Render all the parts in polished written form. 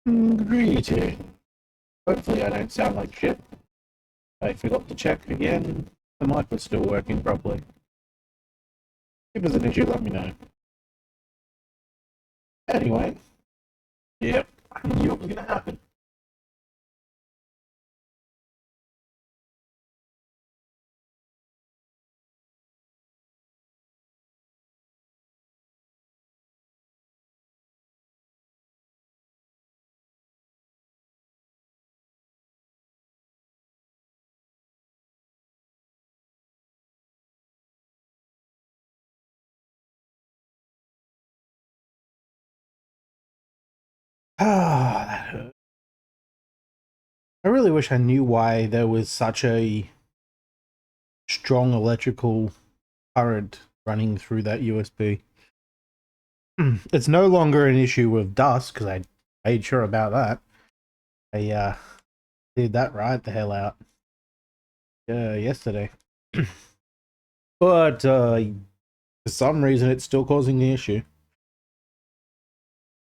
Greeting. Hopefully I don't sound like shit. I forgot to check again. The mic was still working properly. If there's an issue, let me know. Anyway, yep, I knew it was gonna happen. Ah, that hurt. I really wish I knew why there was such a strong electrical current running through that USB. It's no longer an issue with dust, because I made sure about that. I did that right the hell out yesterday. But for some reason it's still causing the issue.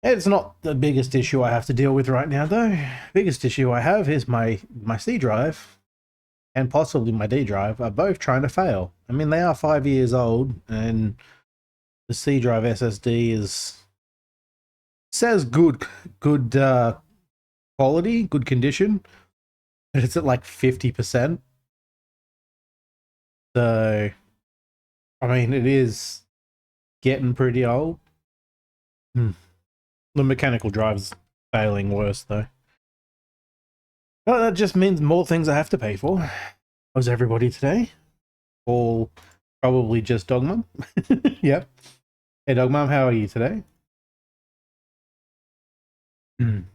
It's not the biggest issue I have to deal with right now, though. Biggest issue I have is my C drive and possibly my D drive are both trying to fail. I mean, they are 5 years old, and the C drive SSD says good quality, good condition, but it's at like 50%. So, I mean, it is getting pretty old. The mechanical drive's failing worse, though. Well, that just means more things I have to pay for. How's everybody today? All probably just Dogmom. Yep. Hey, Dogmom, how are you today? I'm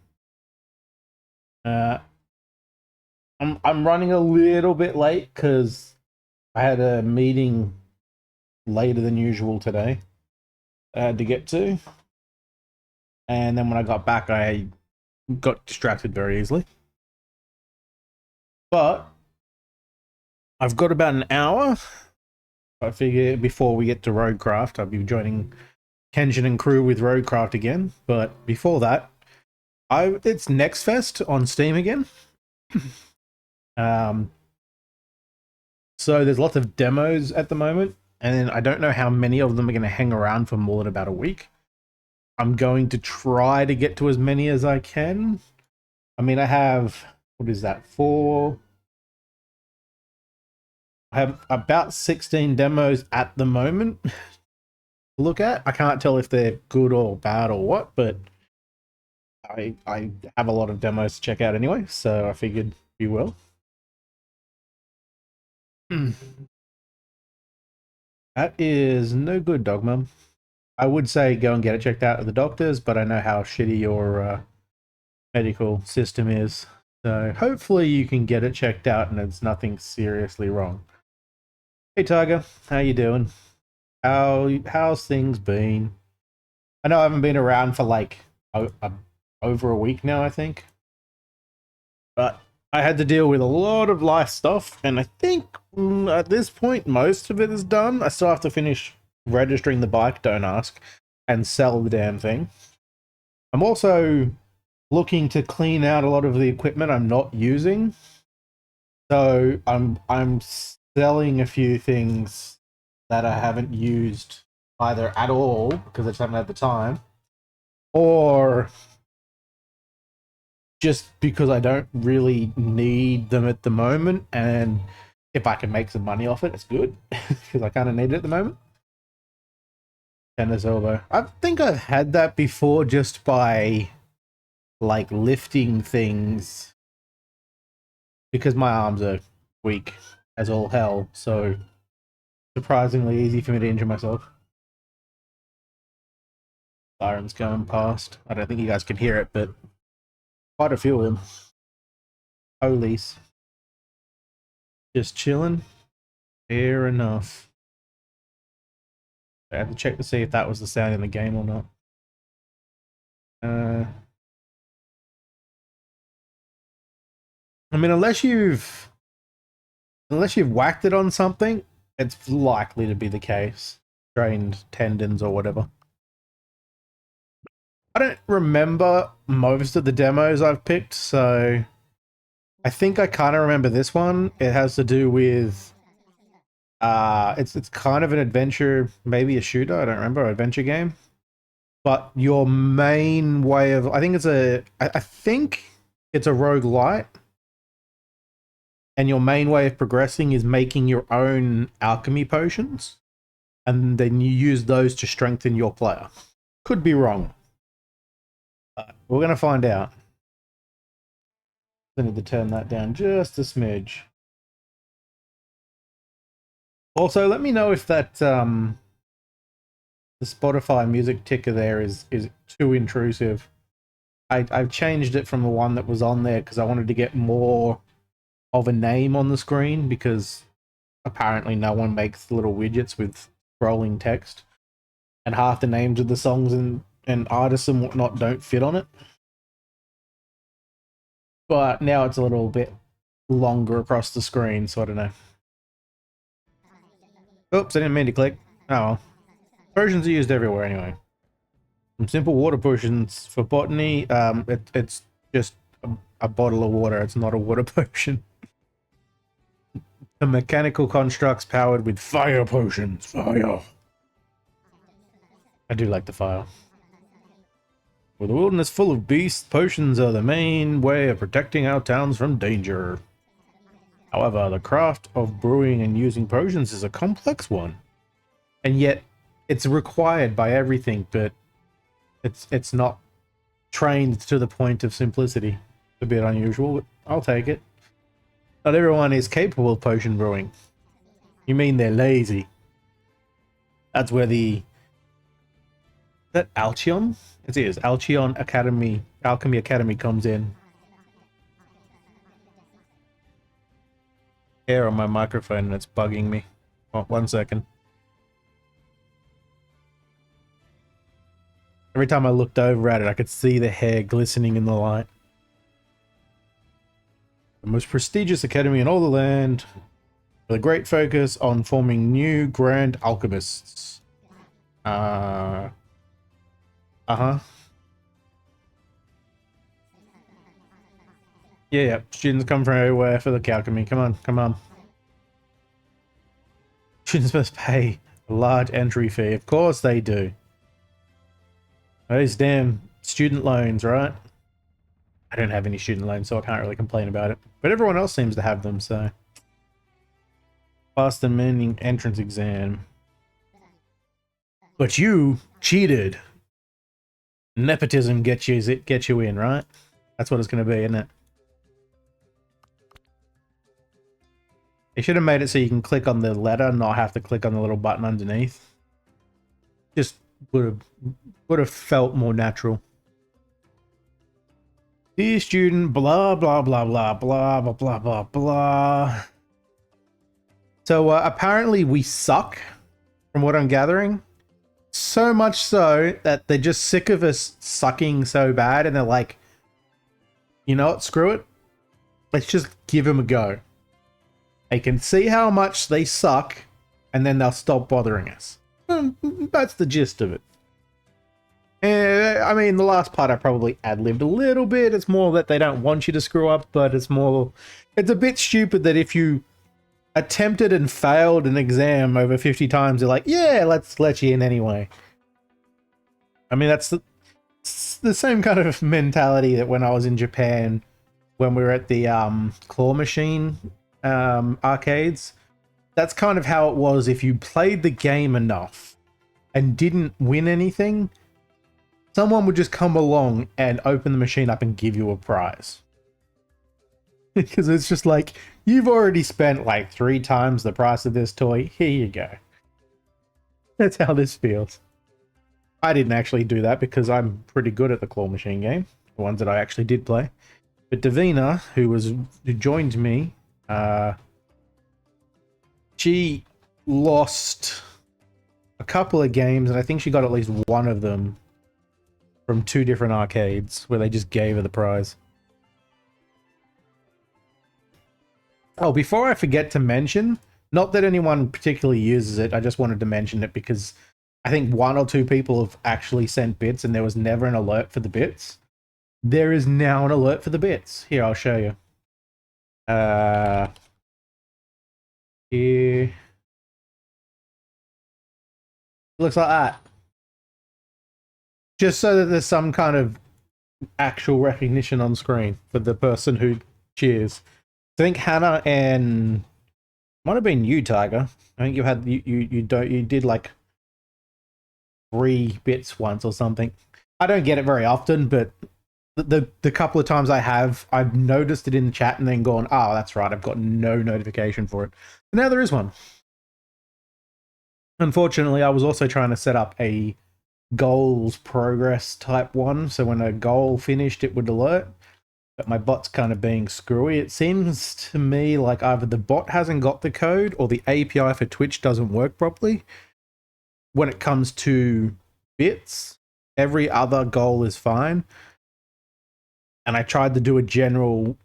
running a little bit late because I had a meeting later than usual today I had to get to. And then when I got back, I got distracted very easily. But I've got about an hour. I figure before we get to Roadcraft, I'll be joining Kenshin and crew with Roadcraft again. But before that, it's Next Fest on Steam again. So there's lots of demos at the moment, and I don't know how many of them are going to hang around for more than about a week. I'm going to try to get to as many as I can. I mean, I have, what is that, I have about 16 demos at the moment to look at. I can't tell if they're good or bad or what, but I have a lot of demos to check out anyway, so I figured you will. That is no good, Dogmum. I would say go and get it checked out at the doctor's, but I know how shitty your medical system is. So hopefully you can get it checked out and there's nothing seriously wrong. Hey Tiger, how you doing? How's things been? I know I haven't been around for like over a week now, I think. But I had to deal with a lot of life stuff, and I think at this point most of it is done. I still have to finish registering the bike, don't ask, and sell the damn thing. I'm also looking to clean out a lot of the equipment I'm not using. So I'm selling a few things that I haven't used either at all because I just haven't had the time, or just because I don't really need them at the moment, and if I can make some money off it, it's good because I kind of need it at the moment. Tennis elbow. I think I've had that before just by like lifting things because my arms are weak as all hell, so surprisingly easy for me to injure myself. Sirens going past. I don't think you guys can hear it, but quite a few of them. Police. Just chilling. Fair enough. I had to check to see if that was the sound in the game or not. I mean, unless you've whacked it on something, it's likely to be the case. Strained tendons or whatever. I don't remember most of the demos I've picked, so I think I kind of remember this one. It has to do with it's kind of an adventure, maybe a shooter, I don't remember, adventure game. But your main way of I think it's a roguelite. And your main way of progressing is making your own alchemy potions. And then you use those to strengthen your player. Could be wrong. We're going to find out. I need to turn that down just a smidge. Also, let me know if that the Spotify music ticker there is too intrusive. I've changed it from the one that was on there because I wanted to get more of a name on the screen, because apparently no one makes little widgets with scrolling text, and half the names of the songs and artists and whatnot don't fit on it. But now it's a little bit longer across the screen, so I don't know. Oops, I didn't mean to click. Oh well. Potions are used everywhere anyway. Some simple water potions for botany. It's just a bottle of water. It's not a water potion. The mechanical constructs powered with fire potions. Fire. I do like the fire. With a wilderness full of beasts, potions are the main way of protecting our towns from danger. However, the craft of brewing and using potions is a complex one. And yet, it's required by everything, but it's not trained to the point of simplicity. It's a bit unusual, but I'll take it. Not everyone is capable of potion brewing. You mean they're lazy? That's where the... Is that Alchion? It is. Alchion Academy, Alchemy Academy comes in. Hair on my microphone and it's bugging me. Oh, 1 second. Every time I looked over at it, I could see the hair glistening in the light. The most prestigious academy in all the land, with a great focus on forming new grand alchemists. Uh-huh. Yeah, students come from everywhere for the alchemy. Come on, come on. Students must pay a large entry fee. Of course they do. Those damn student loans, right? I don't have any student loans, so I can't really complain about it. But everyone else seems to have them, so... Pass the demanding entrance exam. But you cheated. Nepotism gets you in, right? That's what it's going to be, isn't it? They should have made it so you can click on the letter, not have to click on the little button underneath. Just would have felt more natural. Dear student, blah, blah, blah, blah, blah, blah, blah, blah, blah. So apparently we suck, from what I'm gathering. So much so that they're just sick of us sucking so bad, and they're like, you know what, screw it. Let's just give them a go. They can see how much they suck, and then they'll stop bothering us. That's the gist of it. I mean, the last part I probably ad-libbed a little bit. It's more that they don't want you to screw up, but it's a bit stupid that if you attempted and failed an exam over 50 times, they're like, yeah, let's let you in anyway. I mean, that's the same kind of mentality that when I was in Japan, when we were at the claw machine arcades. That's kind of how it was. If you played the game enough and didn't win anything, someone would just come along and open the machine up and give you a prize. Because it's just like, you've already spent like 3 times the price of this toy. Here you go. That's how this feels. I didn't actually do that because I'm pretty good at the claw machine game. The ones that I actually did play. But Davina, who joined me, she lost a couple of games, and I think she got at least one of them from 2 different arcades where they just gave her the prize. Oh, before I forget to mention, not that anyone particularly uses it, I just wanted to mention it because I think 1 or 2 people have actually sent bits and there was never an alert for the bits. There is now an alert for the bits. Here, I'll show you. Here. Looks like that. Just so that there's some kind of actual recognition on screen for the person who cheers. I think Hannah and might have been you, Tiger. I think you did like 3 bits once or something. I don't get it very often, but the couple of times I have, I've noticed it in the chat and then gone, oh, that's right, I've got no notification for it. But now there is one. Unfortunately, I was also trying to set up a goals progress type one, so when a goal finished, it would alert. But my bot's kind of being screwy. It seems to me like either the bot hasn't got the code or the API for Twitch doesn't work properly. When it comes to bits, every other goal is fine. And I tried to do a general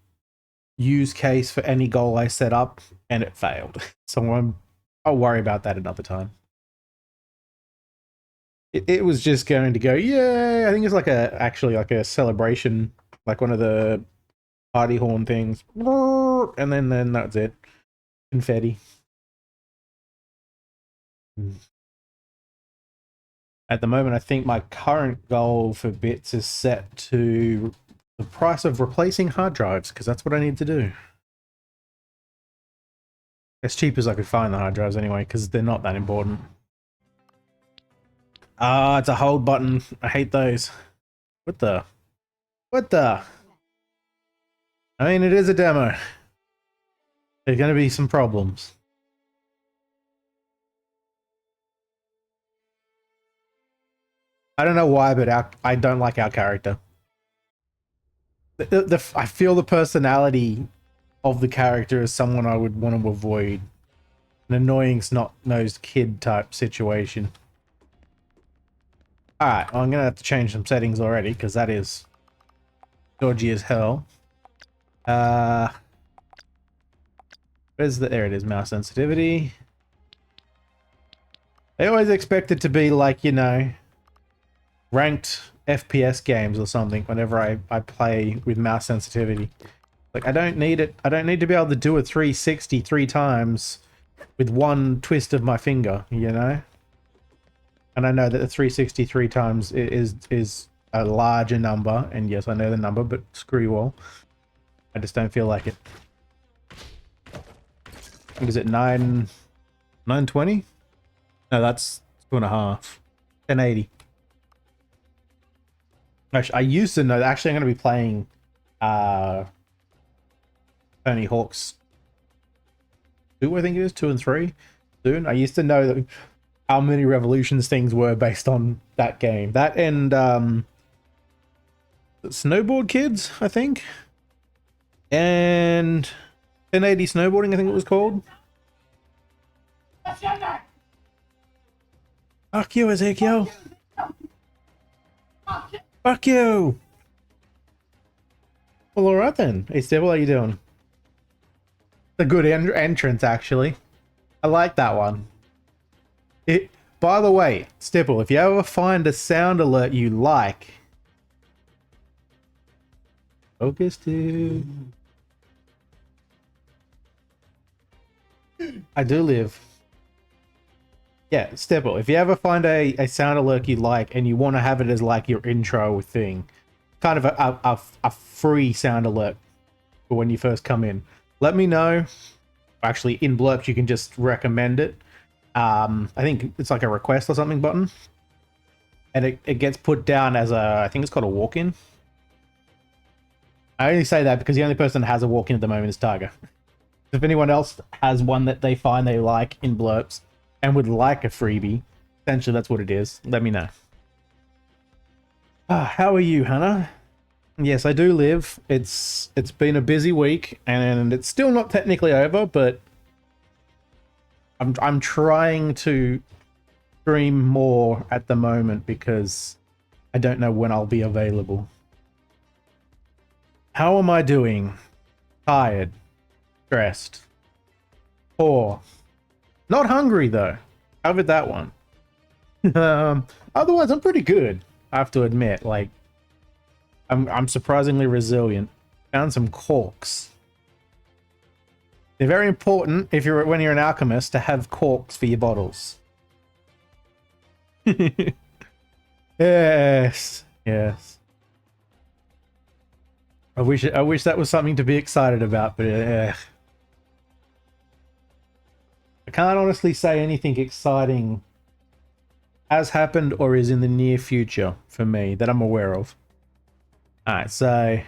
use case for any goal I set up and it failed. So I'll worry about that another time. It was just going to go, yay! I think it's like actually like a celebration, like one of the party horn things. And then that's it. Confetti. At the moment, I think my current goal for bits is set to the price of replacing hard drives, because that's what I need to do. As cheap as I could find the hard drives anyway, because they're not that important. Ah, it's a hold button. I hate those. What the? What the? I mean, it is a demo. There's going to be some problems. I don't know why, but I don't like our character. I feel the personality of the character is someone I would want to avoid. An annoying snot-nosed kid type situation. Alright, well, I'm going to have to change some settings already, because that is dodgy as hell. Where's there it is, mouse sensitivity. I always expect it to be like, you know, ranked FPS games or something whenever I play with mouse sensitivity. Like, I don't need it. I don't need to be able to do a 360 3 times with one twist of my finger, you know? And I know that the 363 times is a larger number, and yes, I know the number, but screw you all. I just don't feel like it. What is it, 920? No, that's 2.5. 1080. Actually, I used to know that. Actually, I'm going to be playing Tony Hawk's 2, I think it is, 2 and 3 soon. I used to know that how many revolutions things were based on that game. That and Snowboard Kids, I think. And 1080 Snowboarding, I think it was called. Fuck you, Ezekiel. Fuck you. Well, alright then. Hey, Steve, how are you doing? It's a good entrance, actually. I like that one. By the way, Stipple, if you ever find a sound alert you like, focus to. I do live. Yeah, Stipple, if you ever find a sound alert you like and you want to have it as like your intro thing, kind of a free sound alert for when you first come in, let me know. Actually, in Blurps, you can just recommend it. I think it's like a request or something button. And it gets put down as I think it's called a walk-in. I only say that because the only person that has a walk-in at the moment is Tiger. If anyone else has one that they find they like in Blurps and would like a freebie, essentially that's what it is, let me know. How are you, Hannah? Yes, I do live. It's been a busy week and it's still not technically over, but I'm trying to stream more at the moment because I don't know when I'll be available. How am I doing? Tired. Stressed. Poor. Not hungry though. Covered that one. Otherwise, I'm pretty good. I have to admit, like, I'm surprisingly resilient. Found some corks. They're very important if you're when you're an alchemist to have corks for your bottles. Yes, yes. I wish that was something to be excited about, but I can't honestly say anything exciting has happened or is in the near future for me that I'm aware of. Alright, so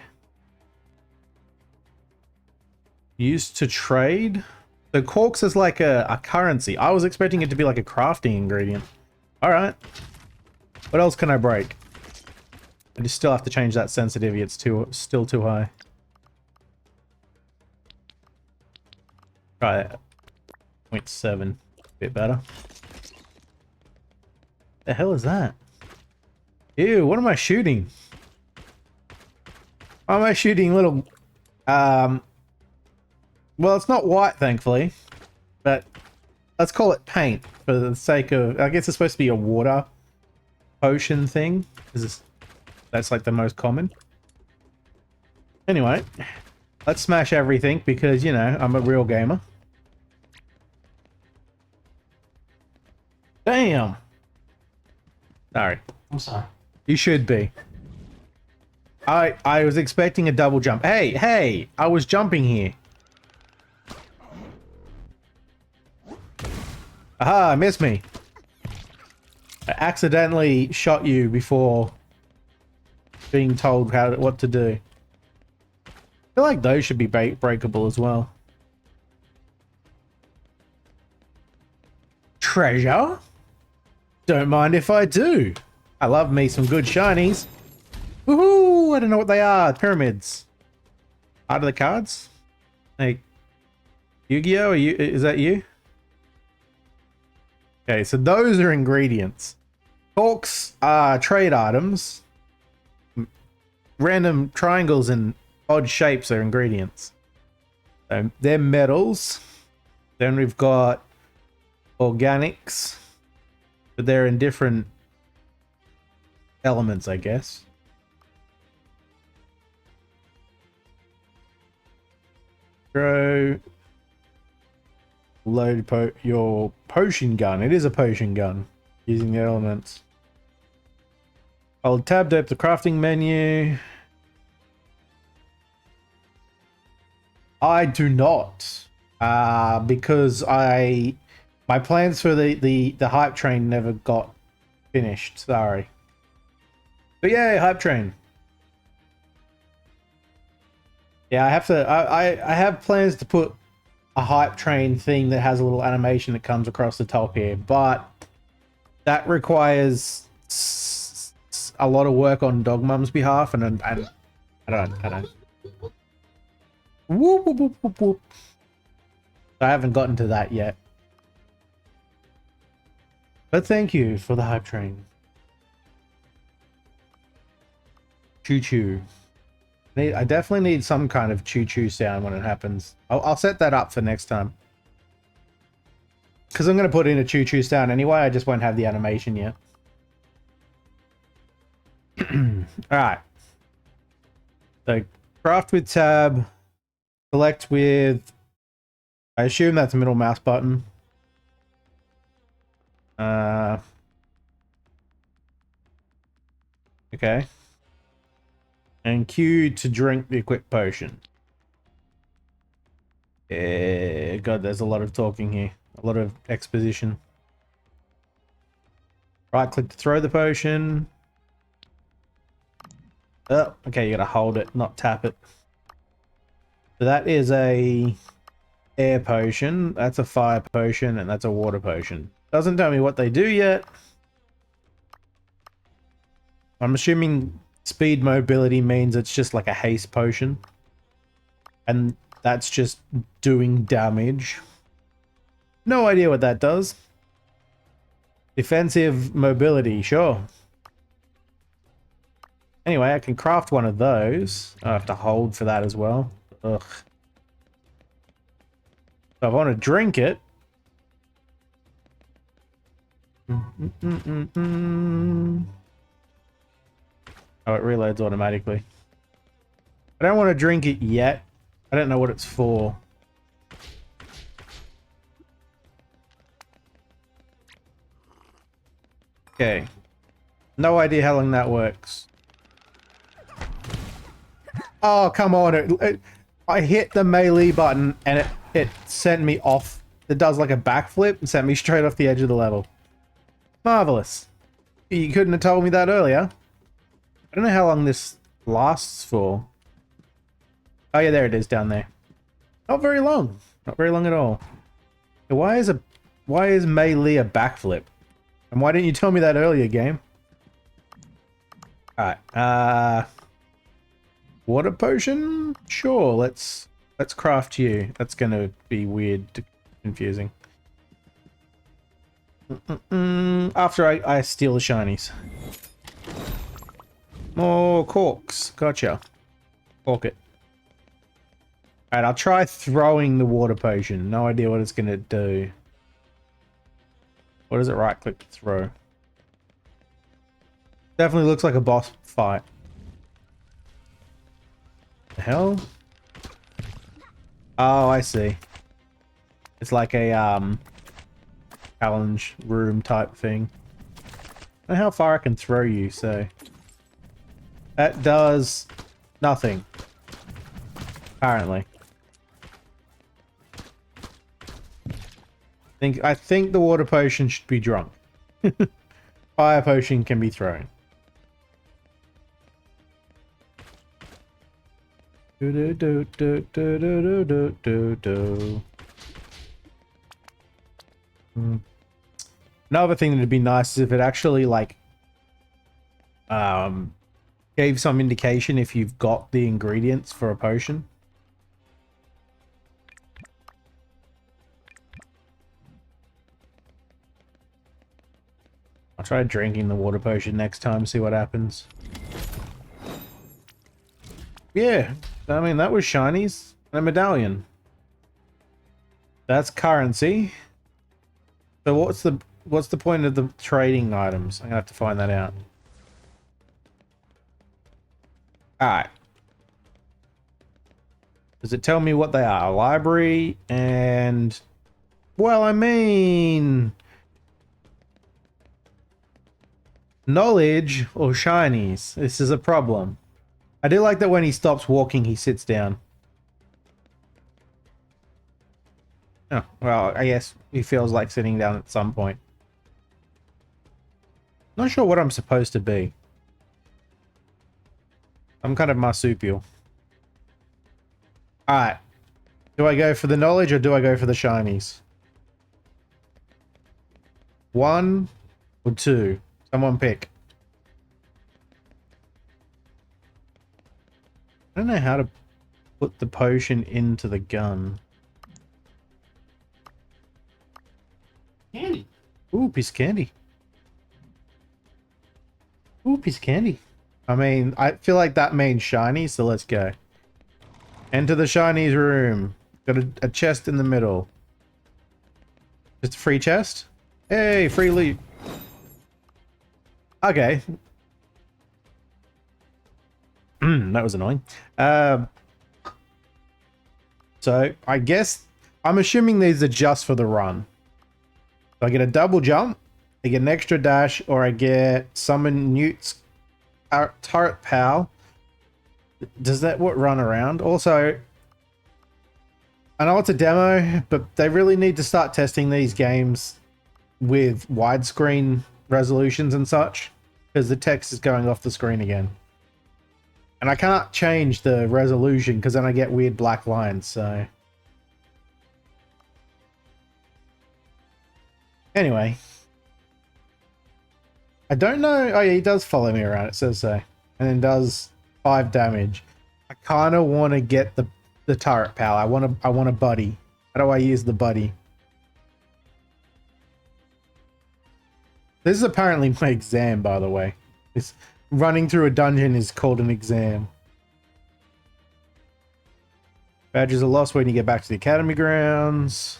used to trade. So corks is like a currency. I was expecting it to be like a crafting ingredient. Alright. What else can I break? I just still have to change that sensitivity. It's still too high. Try it. 0.7. Bit better. The hell is that? Ew, what am I shooting? Why am I shooting little... Well, it's not white, thankfully. But let's call it paint for the sake of... I guess it's supposed to be a water potion thing. That's like the most common. Anyway, let's smash everything because, you know, I'm a real gamer. Damn! Sorry. I'm sorry. You should be. I was expecting a double jump. Hey! I was jumping here. Aha, missed me. I accidentally shot you before being told what to do. I feel like those should be breakable as well. Treasure? Don't mind if I do. I love me some good shinies. Woohoo! I don't know what they are. Pyramids. Art of the cards? Hey, Yu-Gi-Oh! Is that you? Okay, so those are ingredients. Corks are trade items. Random triangles and odd shapes are ingredients. So they're metals. Then we've got organics, but they're in different elements, I guess. Throw. Load your potion gun. It is a potion gun using the elements. Hold tab to open the crafting menu. I do not, because my plans for the hype train never got finished. Sorry, but yeah, hype train. Yeah, I have to. I have plans to put a hype train thing that has a little animation that comes across the top here, but that requires a lot of work on Dogmum's behalf, and I don't. Whoop, whoop, whoop, whoop, whoop. I haven't gotten to that yet. But thank you for the hype train. Choo-choo. I definitely need some kind of choo-choo sound when it happens. I'll set that up for next time. Because I'm going to put in a choo-choo sound anyway, I just won't have the animation yet. Alright. So, craft with tab. Select with... I assume that's a middle mouse button. Okay. And Q to drink the equipped potion. God, there's a lot of talking here. A lot of exposition. Right click to throw the potion. Oh, okay, you gotta hold it, not tap it. So that is a air potion, that's a fire potion, and that's a water potion. Doesn't tell me what they do yet. I'm assuming speed mobility means it's just like a haste potion. And that's just doing damage. No idea what that does. Defensive mobility, sure. Anyway, I can craft one of those. I have to hold for that as well. Ugh. So I want to drink it. Oh, it reloads automatically. I don't want to drink it yet. I don't know what it's for. Okay. No idea how long that works. Oh, come on. I hit the melee button and it sent me off. It does like a backflip and sent me straight off the edge of the level. Marvelous. You couldn't have told me that earlier. I don't know how long this lasts for. Oh yeah, there it is down there. Not very long. Not very long at all. Why is melee a backflip? And why didn't you tell me that earlier, game? Alright, water potion? Sure, let's craft you. That's gonna be weird, confusing. After I steal the shinies. More corks. Gotcha. Cork it. Alright, I'll try throwing the water potion. No idea what it's gonna do. What does it right click to throw? Definitely looks like a boss fight. The hell? Oh, I see. It's like a challenge room type thing. I don't know how far I can throw you, so that does nothing. Apparently. I think the water potion should be drunk. Fire potion can be thrown. Another thing that'd be nice is if it actually like gave some indication if you've got the ingredients for a potion. I'll try drinking the water potion next time, see what happens. Yeah, I mean, that was shinies and a medallion. That's currency. So what's the point of the trading items? I'm gonna have to find that out. Alright. Does it tell me what they are? Library and... Well, I mean... knowledge or shinies. This is a problem. I do like that when he stops walking, he sits down. Oh, well, I guess he feels like sitting down at some point. Not sure what I'm supposed to be. I'm kind of marsupial. Alright. Do I go for the knowledge or do I go for the shinies? 1 or 2? Someone pick. I don't know how to put the potion into the gun. Candy. Ooh, piece of candy. Ooh, piece of candy. I mean, I feel like that means shiny, so let's go. Enter the shinies room. Got a chest in the middle. Just a free chest? Hey, free loot. Okay. That was annoying. So, I guess... I'm assuming these are just for the run. So I get a double jump, I get an extra dash, or I get summon Newt's turret pal. Does that run around? Also, I know it's a demo, but they really need to start testing these games with widescreen resolutions and such, because the text is going off the screen again. And I can't change the resolution because then I get weird black lines, so... Anyway. I don't know... Oh yeah, he does follow me around, it says so. And then does 5 damage. I kind of want to get the turret pal. I want a buddy. How do I use the buddy? This is apparently my exam, by the way. It's running through a dungeon is called an exam. Badges are lost when you get back to the academy grounds.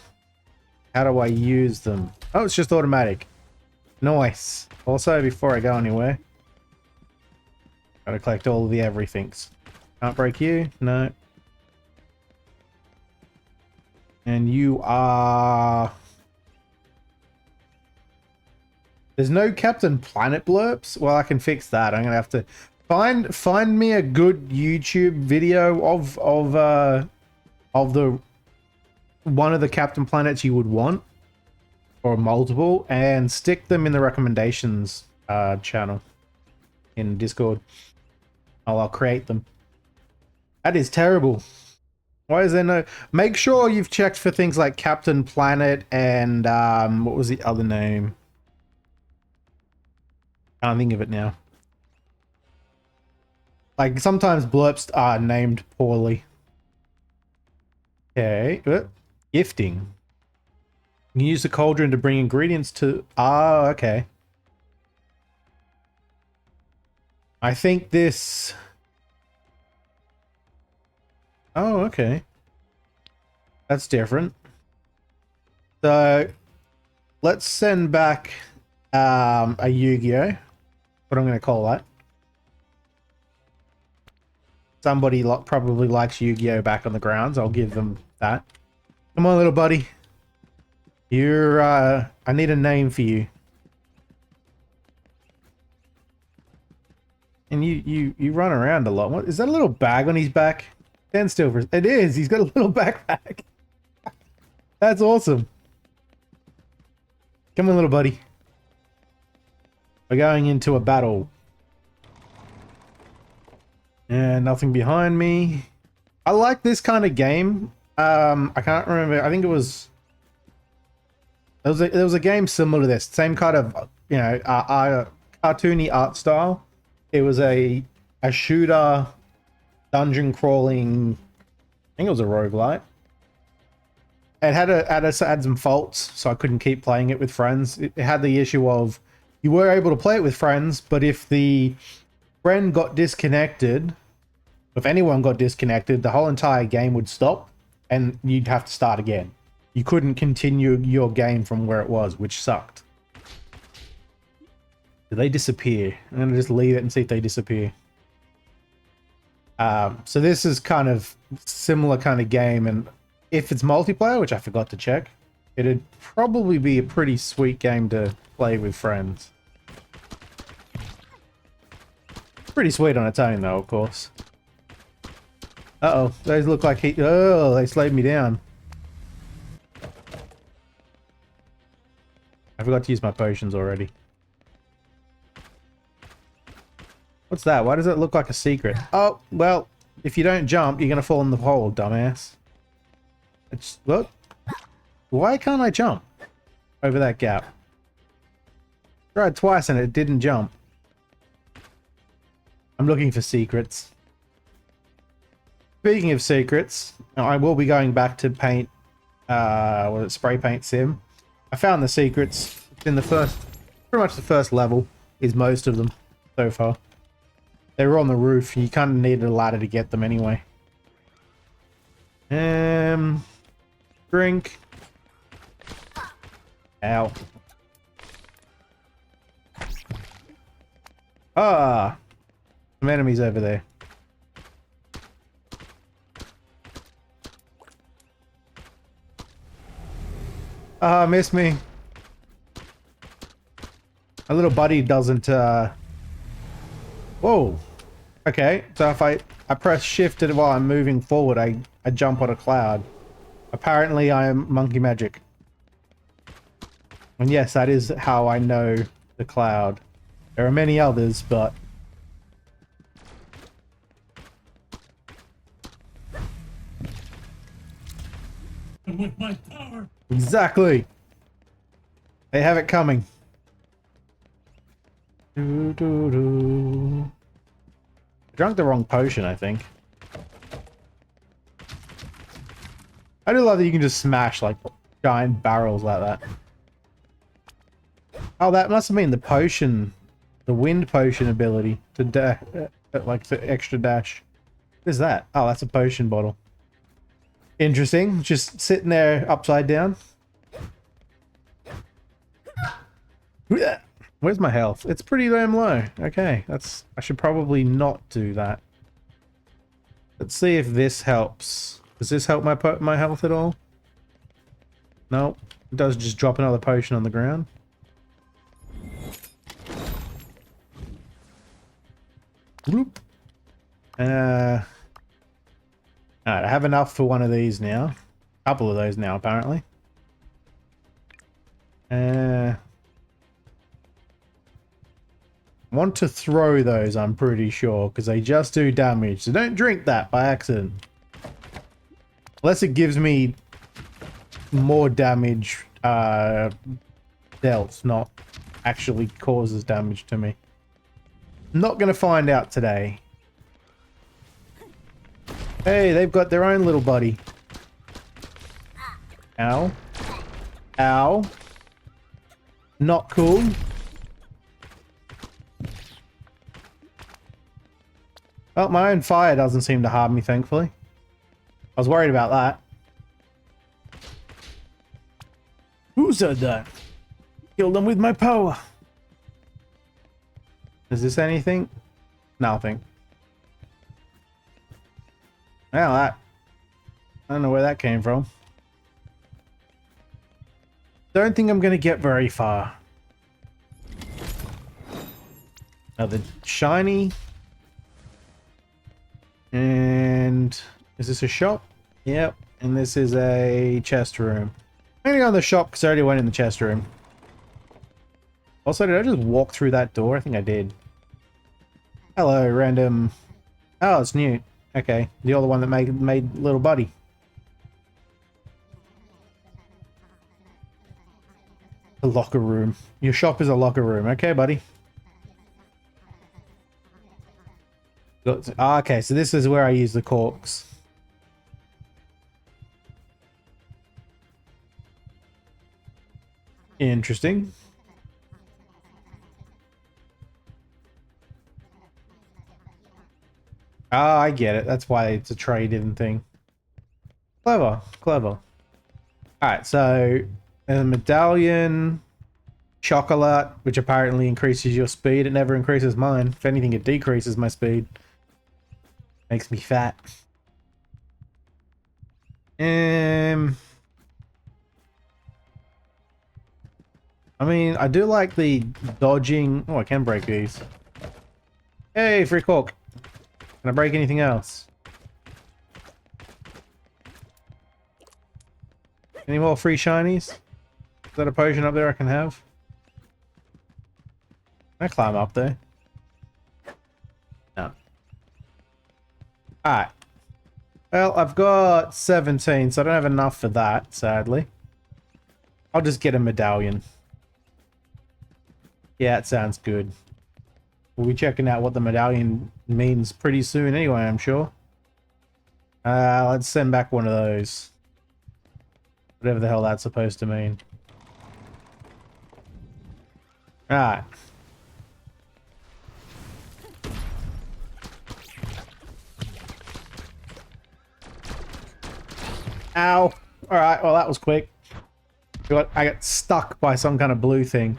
How do I use them? Oh, it's just automatic. Nice. Also, before I go anywhere, gotta collect all of the everythings. Can't break you. No. And you are... There's no Captain Planet blurps? Well, I can fix that. I'm gonna have to find me a good YouTube video of the one of the Captain Planets you would want, or multiple, and stick them in the recommendations channel in Discord. I'll create them. That is terrible. Why is there no... Make sure you've checked for things like Captain Planet and what was the other name? Can't think of it now. Like, sometimes blurps are named poorly. Okay. Gifting. You can use the cauldron to bring ingredients to... Ah, okay. I think this... Oh, okay. That's different. So, let's send back a Yu-Gi-Oh! What I'm going to call that. Somebody probably likes Yu-Gi-Oh! Back on the grounds. I'll give them that. Come on, little buddy. You're, I need a name for you. And you run around a lot. What, is that a little bag on his back? Stand still for... It is! He's got a little backpack. That's awesome. Come on, little buddy. We're going into a battle. And nothing behind me. I like this kind of game. I can't remember. I think it was... There was a game similar to this. Same kind of, you know, cartoony art style. It was a shooter, dungeon crawling... I think it was a roguelite. It had some faults, so I couldn't keep playing it with friends. It had the issue of... You were able to play it with friends, but if the friend got disconnected, if anyone got disconnected, the whole entire game would stop and you'd have to start again. You couldn't continue your game from where it was, which sucked. Do they disappear? I'm going to just leave it and see if they disappear. So this is kind of similar kind of game, and if it's multiplayer, which I forgot to check, it'd probably be a pretty sweet game to play with friends. Pretty sweet on its own, though, of course. Uh-oh, those look like oh, they slowed me down. I forgot to use my potions already. What's that? Why does it look like a secret? Oh, well, if you don't jump, you're gonna fall in the hole, dumbass. It's... Look. Why can't I jump over that gap? Tried twice and it didn't jump. I'm looking for secrets. Speaking of secrets, I will be going back to paint, spray paint sim. I found the secrets in the pretty much the first level is most of them so far. They were on the roof. You kind of needed a ladder to get them anyway. Drink. Ow. Ah, some enemies over there. Ah, missed me. My little buddy doesn't, Whoa. Okay, so if I press shift while I'm moving forward, I jump on a cloud. Apparently I am monkey magic. And yes, that is how I know the cloud. There are many others, but... With my power. Exactly. They have it coming. I drank the wrong potion, I think. I do love that you can just smash like giant barrels like that. Oh, that must have been the potion, the wind potion ability to like the extra dash. What is that? Oh, that's a potion bottle. Interesting. Just sitting there upside down. Where's my health? It's pretty damn low. Okay, I should probably not do that. Let's see if this helps. Does this help my health at all? No. It does just drop another potion on the ground. Whoop. Alright, I have enough for one of these now. A couple of those now, apparently. Want to throw those, I'm pretty sure, because they just do damage. So don't drink that by accident. Unless it gives me more damage dealt, not actually causes damage to me. Not going to find out today. Hey, they've got their own little buddy. Ow. Ow. Not cool. Well, my own fire doesn't seem to harm me, thankfully. I was worried about that. Who said that? Killed them with my power. Is this anything? Nothing. Well, I don't know where that came from. Don't think I'm going to get very far. Another shiny. And is this a shop? Yep. And this is a chest room. I'm going to go in the shop because I already went in the chest room. Also, did I just walk through that door? I think I did. Hello, random. Oh, it's Newt. Okay. You're the one that made little buddy. The locker room. Your shop is a locker room. Okay, buddy. Okay, so this is where I use the corks. Interesting. Ah, I get it. That's why it's a trade-in thing. Clever, clever. Alright, so a medallion, chocolate, which apparently increases your speed. It never increases mine. If anything, it decreases my speed. Makes me fat. I mean, I do like the dodging. Oh, I can break these. Hey, free cork. Can I break anything else? Any more free shinies? Is that a potion up there I can have? Can I climb up there? No. Alright. Well, I've got 17, so I don't have enough for that, sadly. I'll just get a medallion. Yeah, it sounds good. We'll be checking out what the medallion means pretty soon anyway, I'm sure. Let's send back one of those. Whatever the hell that's supposed to mean. Alright. Ow. Alright, well that was quick. I got stuck by some kind of blue thing.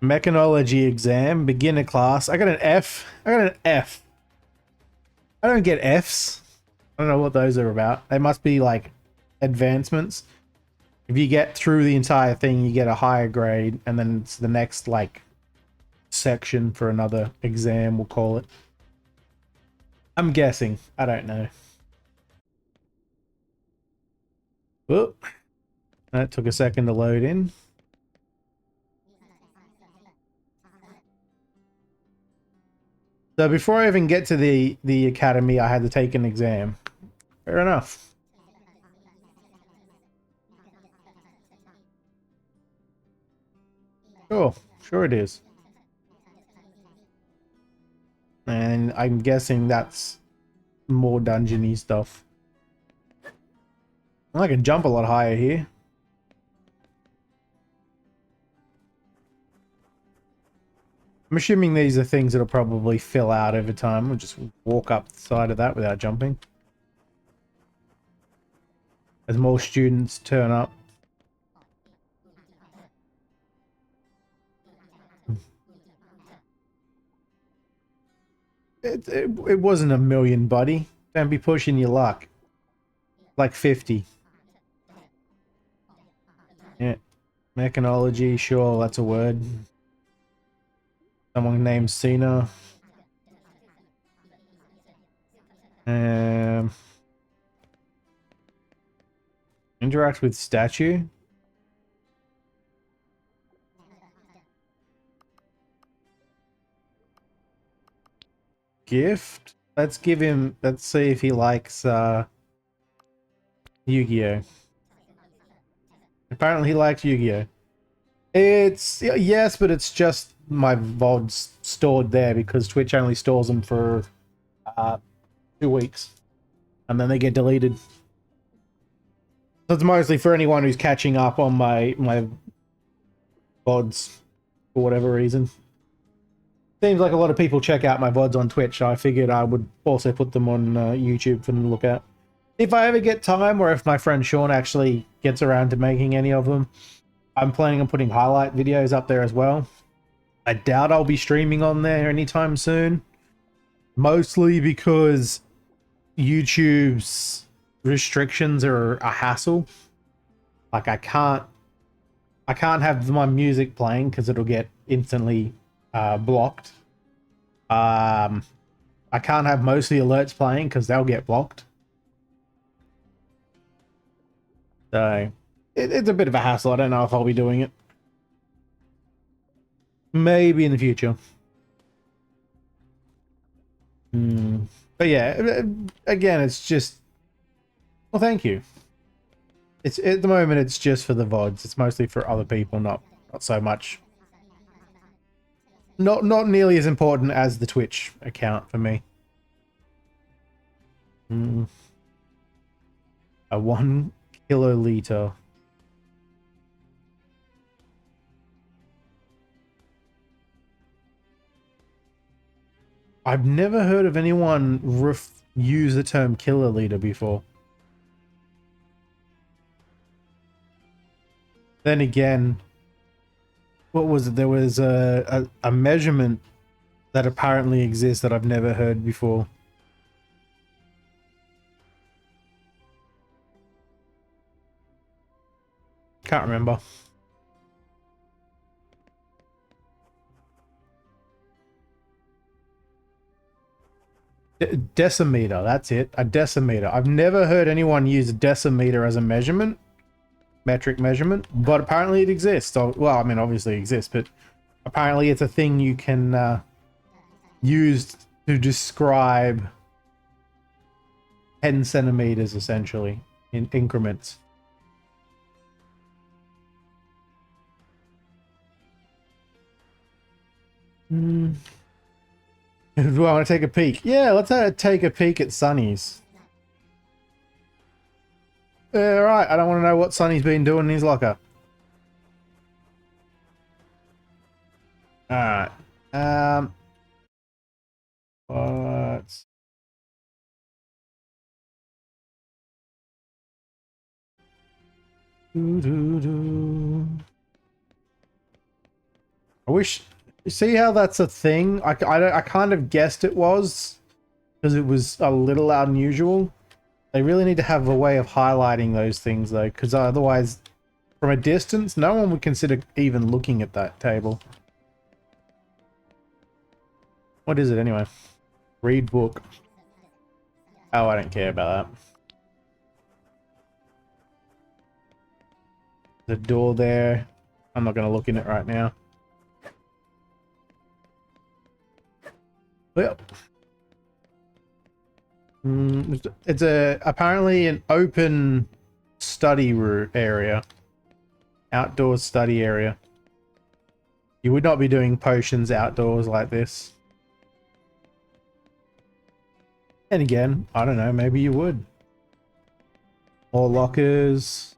Mechanology exam, beginner class. I got an F. I got an F. I don't get Fs. I don't know what those are about. They must be like advancements. If you get through the entire thing, you get a higher grade, and then it's the next like section for another exam, we'll call it. I'm guessing. I don't know. Whoop. That took a second to load in. So before I even get to the academy, I had to take an exam. Fair enough. Sure it is. And I'm guessing that's more dungeony stuff. I can jump a lot higher here. I'm assuming these are things that'll probably fill out over time. We'll just walk up the side of that without jumping. As more students turn up. It wasn't a million, buddy. Don't be pushing your luck. Like 50. Yeah. Mechanology, sure, that's a word. Someone named Cena. Um, interact with statue. Gift. Let's give him. Let's see if he likes Yu-Gi-Oh. Apparently, he likes Yu-Gi-Oh. It's yes, but it's just my VODs stored there because Twitch only stores them for 2 weeks, and then they get deleted. So it's mostly for anyone who's catching up on my VODs for whatever reason. Seems like a lot of people check out my VODs on Twitch, so I figured I would also put them on YouTube for them to look at. If I ever get time, or if my friend Sean actually gets around to making any of them, I'm planning on putting highlight videos up there as well. I doubt I'll be streaming on there anytime soon. Mostly because YouTube's restrictions are a hassle. Like I can't have my music playing because it'll get instantly blocked. I can't have most of the alerts playing because they'll get blocked. So it's a bit of a hassle. I don't know if I'll be doing it. Maybe in the future. But yeah, again, it's just. Well, thank you. It's at the moment. It's just for the VODs. It's mostly for other people, not so much. Not nearly as important as the Twitch account for me. A 1 kiloliter. I've never heard of anyone use the term kiloliter before. Then again, what was it? There was a measurement that apparently exists that I've never heard before. Can't remember. Decimeter, that's it. A decimeter. I've never heard anyone use a decimeter as a measurement, metric measurement, but apparently it exists. So, well, I mean, obviously it exists, but apparently it's a thing you can use to describe 10 centimeters, essentially, in increments. Do I want to take a peek? Yeah, let's take a peek at Sonny's. Alright, I don't want to know what Sonny's been doing in his locker. Alright. What? I wish... See how that's a thing? I kind of guessed it was, because it was a little unusual. They really need to have a way of highlighting those things, though, because otherwise, from a distance, no one would consider even looking at that table. What is it, anyway? Read book. Oh, I don't care about that. The door there. I'm not going to look in it right now. Well, it's apparently an open study area, outdoor study area. You would not be doing potions outdoors like this. And again, I don't know, maybe you would. More lockers.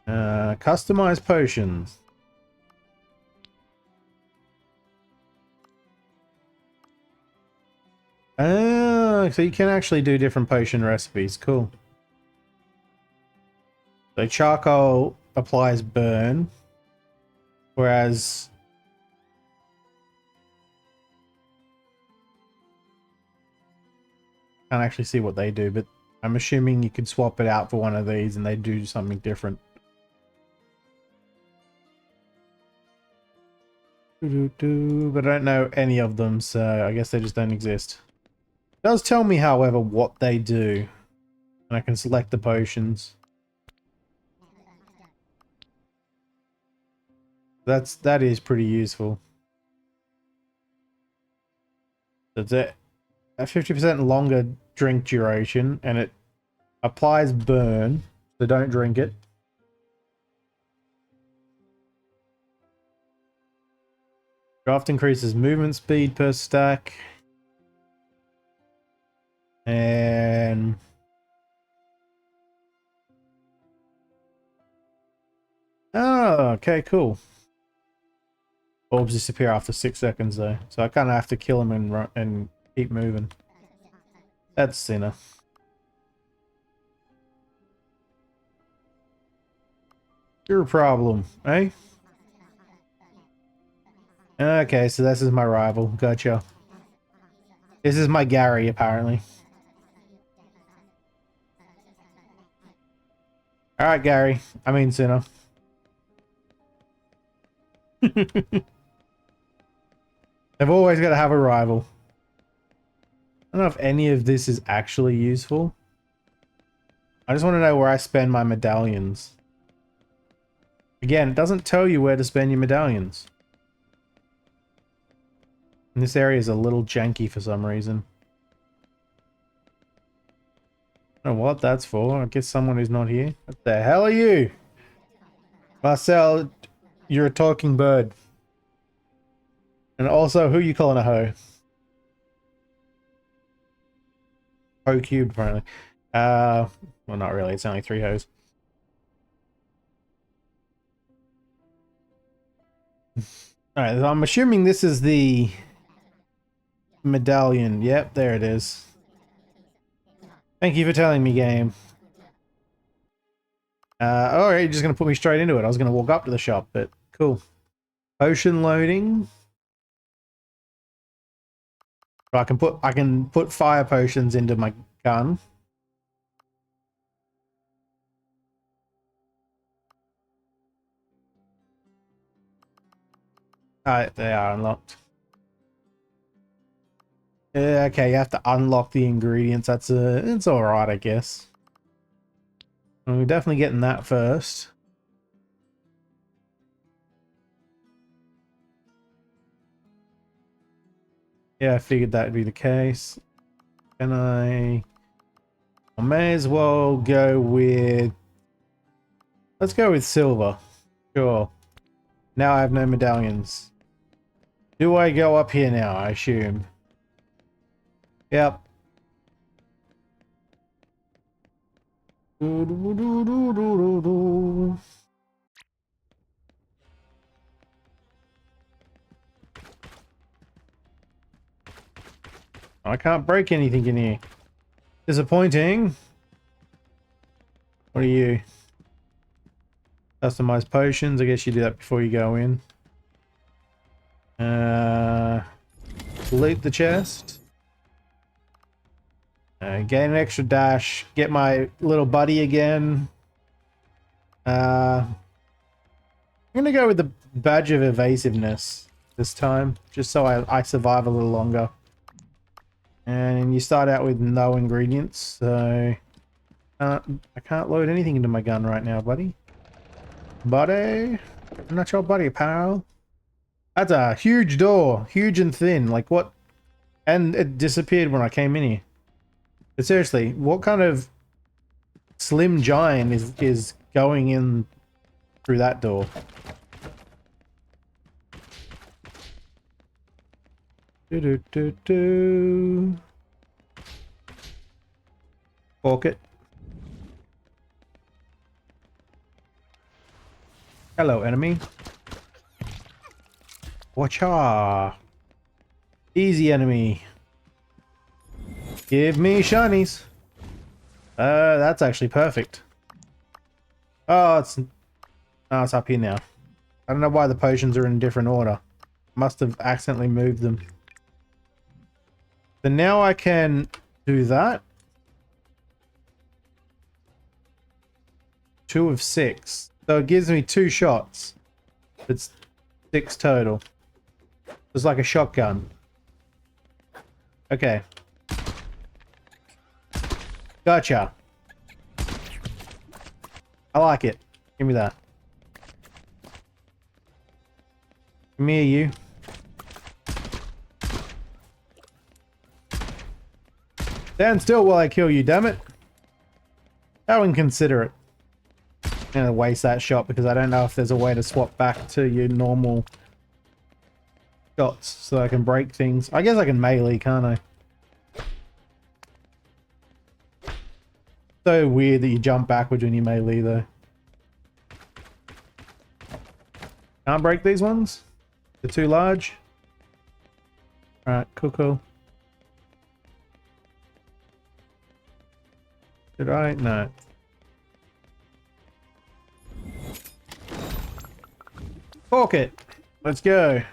Customized potions. Oh, so you can actually do different potion recipes. Cool. So charcoal applies burn, whereas Can't actually see what they do, but I'm assuming you could swap it out for one of these and they do something different. But I don't know any of them, so I guess they just don't exist. It does tell me, however, what they do. And I can select the potions. That is pretty useful. That's it. A 50% longer drink duration, and it applies burn, so don't drink it. Draft increases movement speed per stack. And oh, okay, cool. Orbs disappear after 6 seconds though, so I kind of have to kill them and keep moving. That's Sinner. Your problem, eh? Okay, so this is my rival. Gotcha. This is my Gary, apparently. Alright, Gary. I mean, Sinner. They've always got to have a rival. I don't know if any of this is actually useful. I just want to know where I spend my medallions. Again, it doesn't tell you where to spend your medallions. And this area is a little janky for some reason. I don't know what that's for. I guess someone who's not here. What the hell are you? Marcel, you're a talking bird. And also, who you calling a hoe? Hoe cubed, apparently. Well, not really. It's only 3 hoes. Alright, so I'm assuming this is the medallion. Yep, there it is. Thank you for telling me, game. Alright, you're just gonna put me straight into it. I was gonna walk up to the shop, but cool. Potion loading. So I can put fire potions into my gun. Alright, they are unlocked. Okay, you have to unlock the ingredients. It's alright, I guess. And we're definitely getting that first. Yeah, I figured that'd be the case. Can I may as well go with... Let's go with silver. Sure. Now I have no medallions. Do I go up here now, I assume? Yep. I can't break anything in here. Disappointing. What are you? Customize potions. I guess you do that before you go in. Loot the chest. Gain an extra dash. Get my little buddy again. I'm gonna go with the badge of evasiveness this time, just so I survive a little longer. And you start out with no ingredients, so I can't load anything into my gun right now, buddy. Buddy, I'm not your buddy, pal. That's a huge door, huge and thin. Like what? And it disappeared when I came in here. But seriously, what kind of slim giant is going in through that door? Fork it. Hello, enemy. Watcha. Easy, enemy. Give me shinies. That's actually perfect. Oh, it's up here now. I don't know why the potions are in different order. Must have accidentally moved them. So now I can do that. 2 of 6. So it gives me 2 shots. It's 6 total. It's like a shotgun. Okay. Gotcha. I like it. Give me that. Give me you. Stand still while I kill you, damn it. How inconsiderate. I'm gonna waste that shot because I don't know if there's a way to swap back to your normal shots so I can break things. I guess I can melee, can't I? So weird that you jump backwards when you melee though. Can't break these ones? They're too large? Alright, cool. Did I? No. Cork it. Let's go.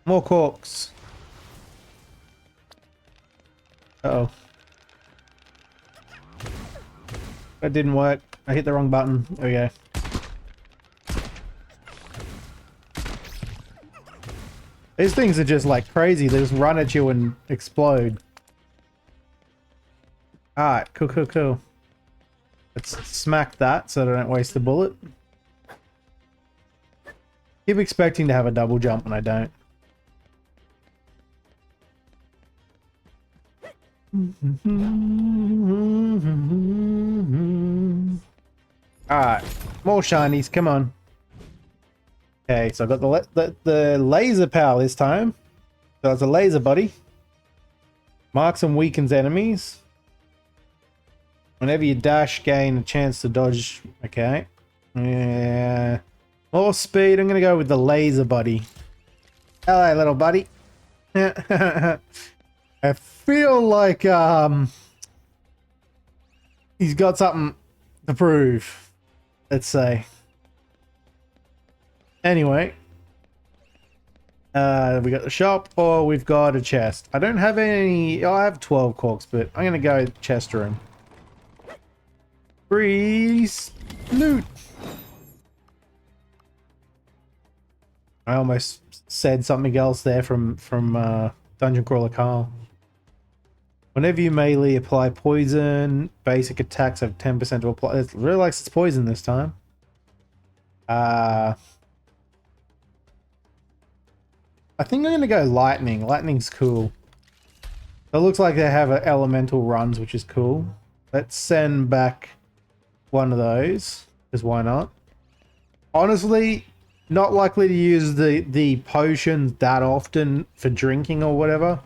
More corks. Uh-oh. That didn't work. I hit the wrong button. There we go. These things are just like crazy. They just run at you and explode. Alright, cool. Let's smack that so that I don't waste the bullet. Keep expecting to have a double jump and I don't. Alright, more shinies, come on. Okay, so I got the laser power this time. So it's a laser buddy. Marks and weakens enemies. Whenever you dash, gain a chance to dodge. Okay. Yeah. More speed. I'm going to go with the laser buddy. Hello, little buddy. I feel like he's got something to prove. Let's say. Anyway. We got the shop or we've got a chest. I don't have any... Oh, I have 12 corks, but I'm going to go chest room. Freeze! Loot! I almost said something else there from Dungeon Crawler Carl. Whenever you melee, apply poison. Basic attacks have 10% to apply. It really likes its poison this time. I think I'm going to go lightning. Lightning's cool. It looks like they have elemental runs, which is cool. Let's send back one of those, because why not? Honestly, not likely to use the potions that often for drinking or whatever,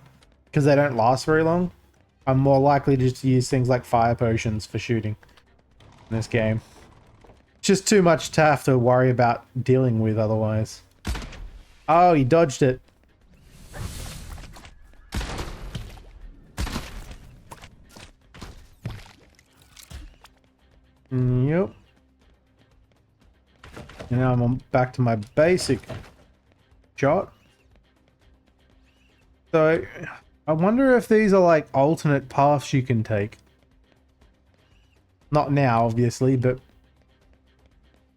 because they don't last very long. I'm more likely to just use things like fire potions for shooting in this game. It's just too much to have to worry about dealing with otherwise. Oh, he dodged it. Yep. And now I'm back to my basic shot. So, I wonder if these are like alternate paths you can take. Not now, obviously, but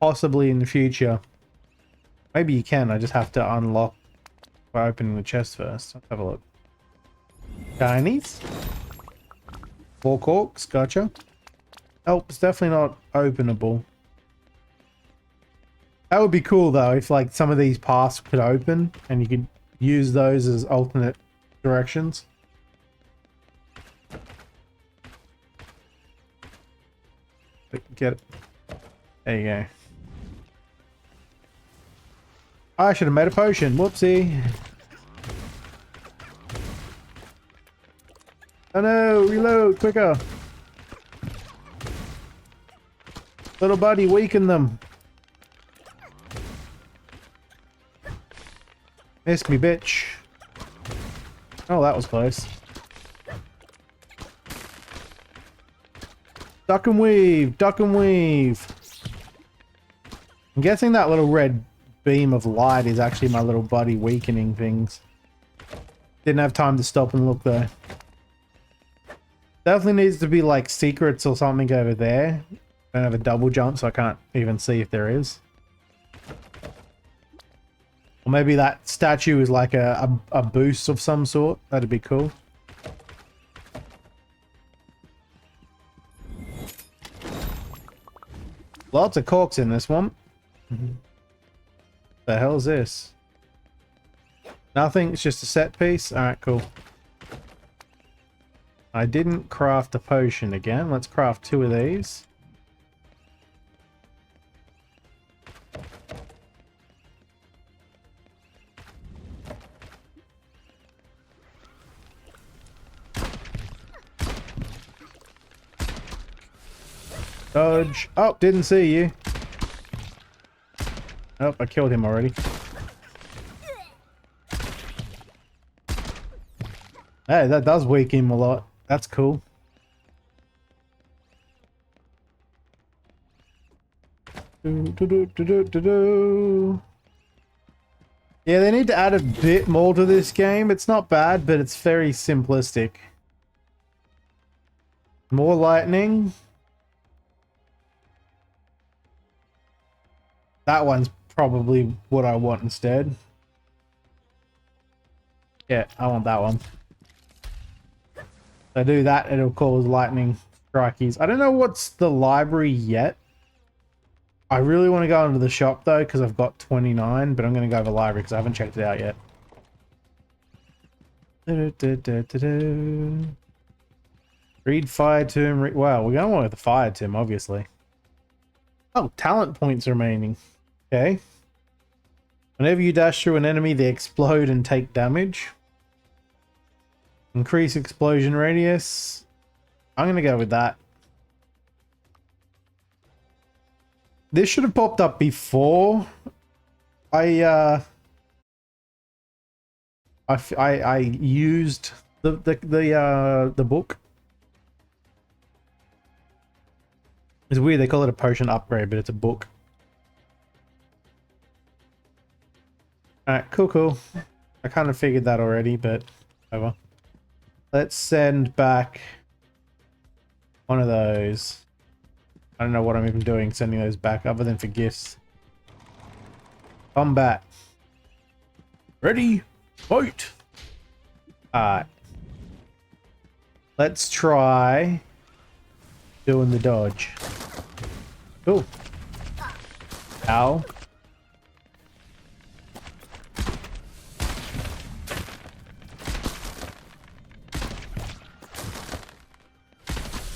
possibly in the future. Maybe you can, I just have to unlock by opening the chest first. Let's have a look. Shinies. 4 corks, gotcha. Oh, it's definitely not openable. That would be cool though, if like some of these paths could open and you could use those as alternate directions. Get it. There you go. I should have made a potion. Whoopsie. Oh no, reload quicker. Little buddy, weaken them. Missed me, bitch. Oh, that was close. Duck and weave, duck and weave. I'm guessing that little red beam of light is actually my little buddy weakening things. Didn't have time to stop and look though. Definitely needs to be like secrets or something over there. I don't have a double jump, so I can't even see if there is. Or maybe that statue is like a boost of some sort. That'd be cool. Lots of corks in this one. The hell is this? Nothing, it's just a set piece. Alright, cool. I didn't craft a potion again. Let's craft 2 of these. Dodge. Oh, didn't see you. Oh, I killed him already. Hey, that does weaken him a lot. That's cool. Yeah, they need to add a bit more to this game. It's not bad, but it's very simplistic. More lightning. That one's probably what I want instead. Yeah, I want that one. If I do that, it'll cause lightning strikies. I don't know what's the library yet. I really want to go into the shop though, because I've got 29, but I'm going to go to the library because I haven't checked it out yet. Read Fire Tomb. Wow, we're going with the Fire Tomb, obviously. Oh, talent points remaining. Okay. Whenever you dash through an enemy, they explode and take damage. Increase explosion radius. I'm going to go with that. This should have popped up before I used the book. It's weird they call it a potion upgrade, but it's a book. Alright, cool. I kind of figured that already, but whatever. Let's send back one of those. I don't know what I'm even doing sending those back other than for gifts. Combat. Ready? Fight! Alright. Let's try doing the dodge. Cool. Ow.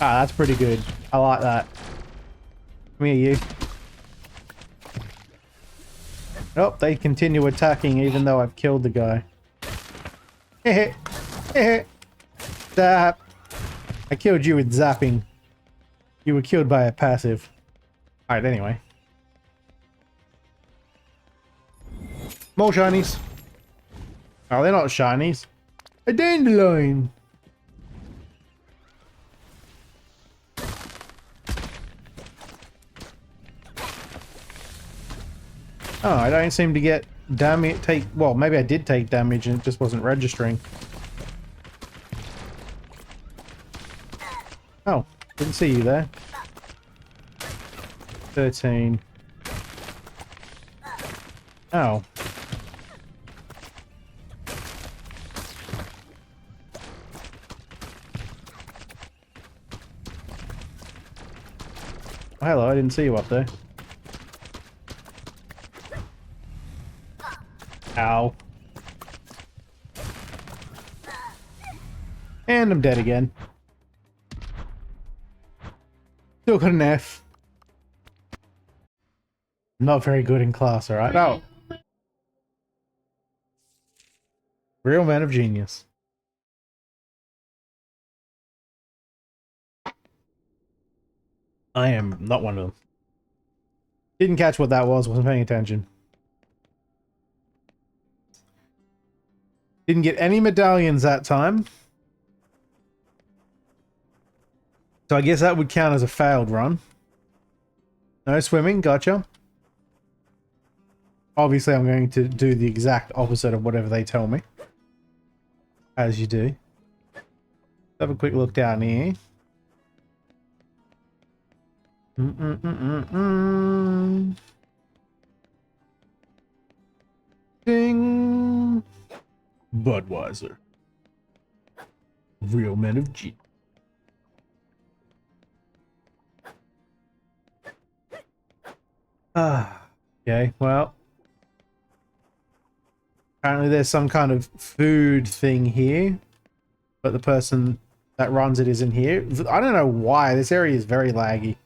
Ah, that's pretty good. I like that. Come here, you. Oh, they continue attacking even though I've killed the guy. Heh heh. Zap. I killed you with zapping. You were killed by a passive. Alright, anyway. More shinies. Oh, they're not shinies. A dandelion. Oh, I don't seem to get damage. Well, maybe I did take damage and it just wasn't registering. Oh, didn't see you there. 13. Oh. Oh, hello, I didn't see you up there. Ow. And I'm dead again. Still got an F. Not very good in class, alright? Oh. Real man of genius. I am not one of them. Didn't catch what that was, wasn't paying attention. Didn't get any medallions that time. So I guess that would count as a failed run. No swimming, gotcha. Obviously I'm going to do the exact opposite of whatever they tell me. as you do. Have a quick look down here. Ding. Budweiser. Real men of G. Okay, well. Apparently there's some kind of food thing here, but the person that runs it isn't here. I don't know why. This area is very laggy.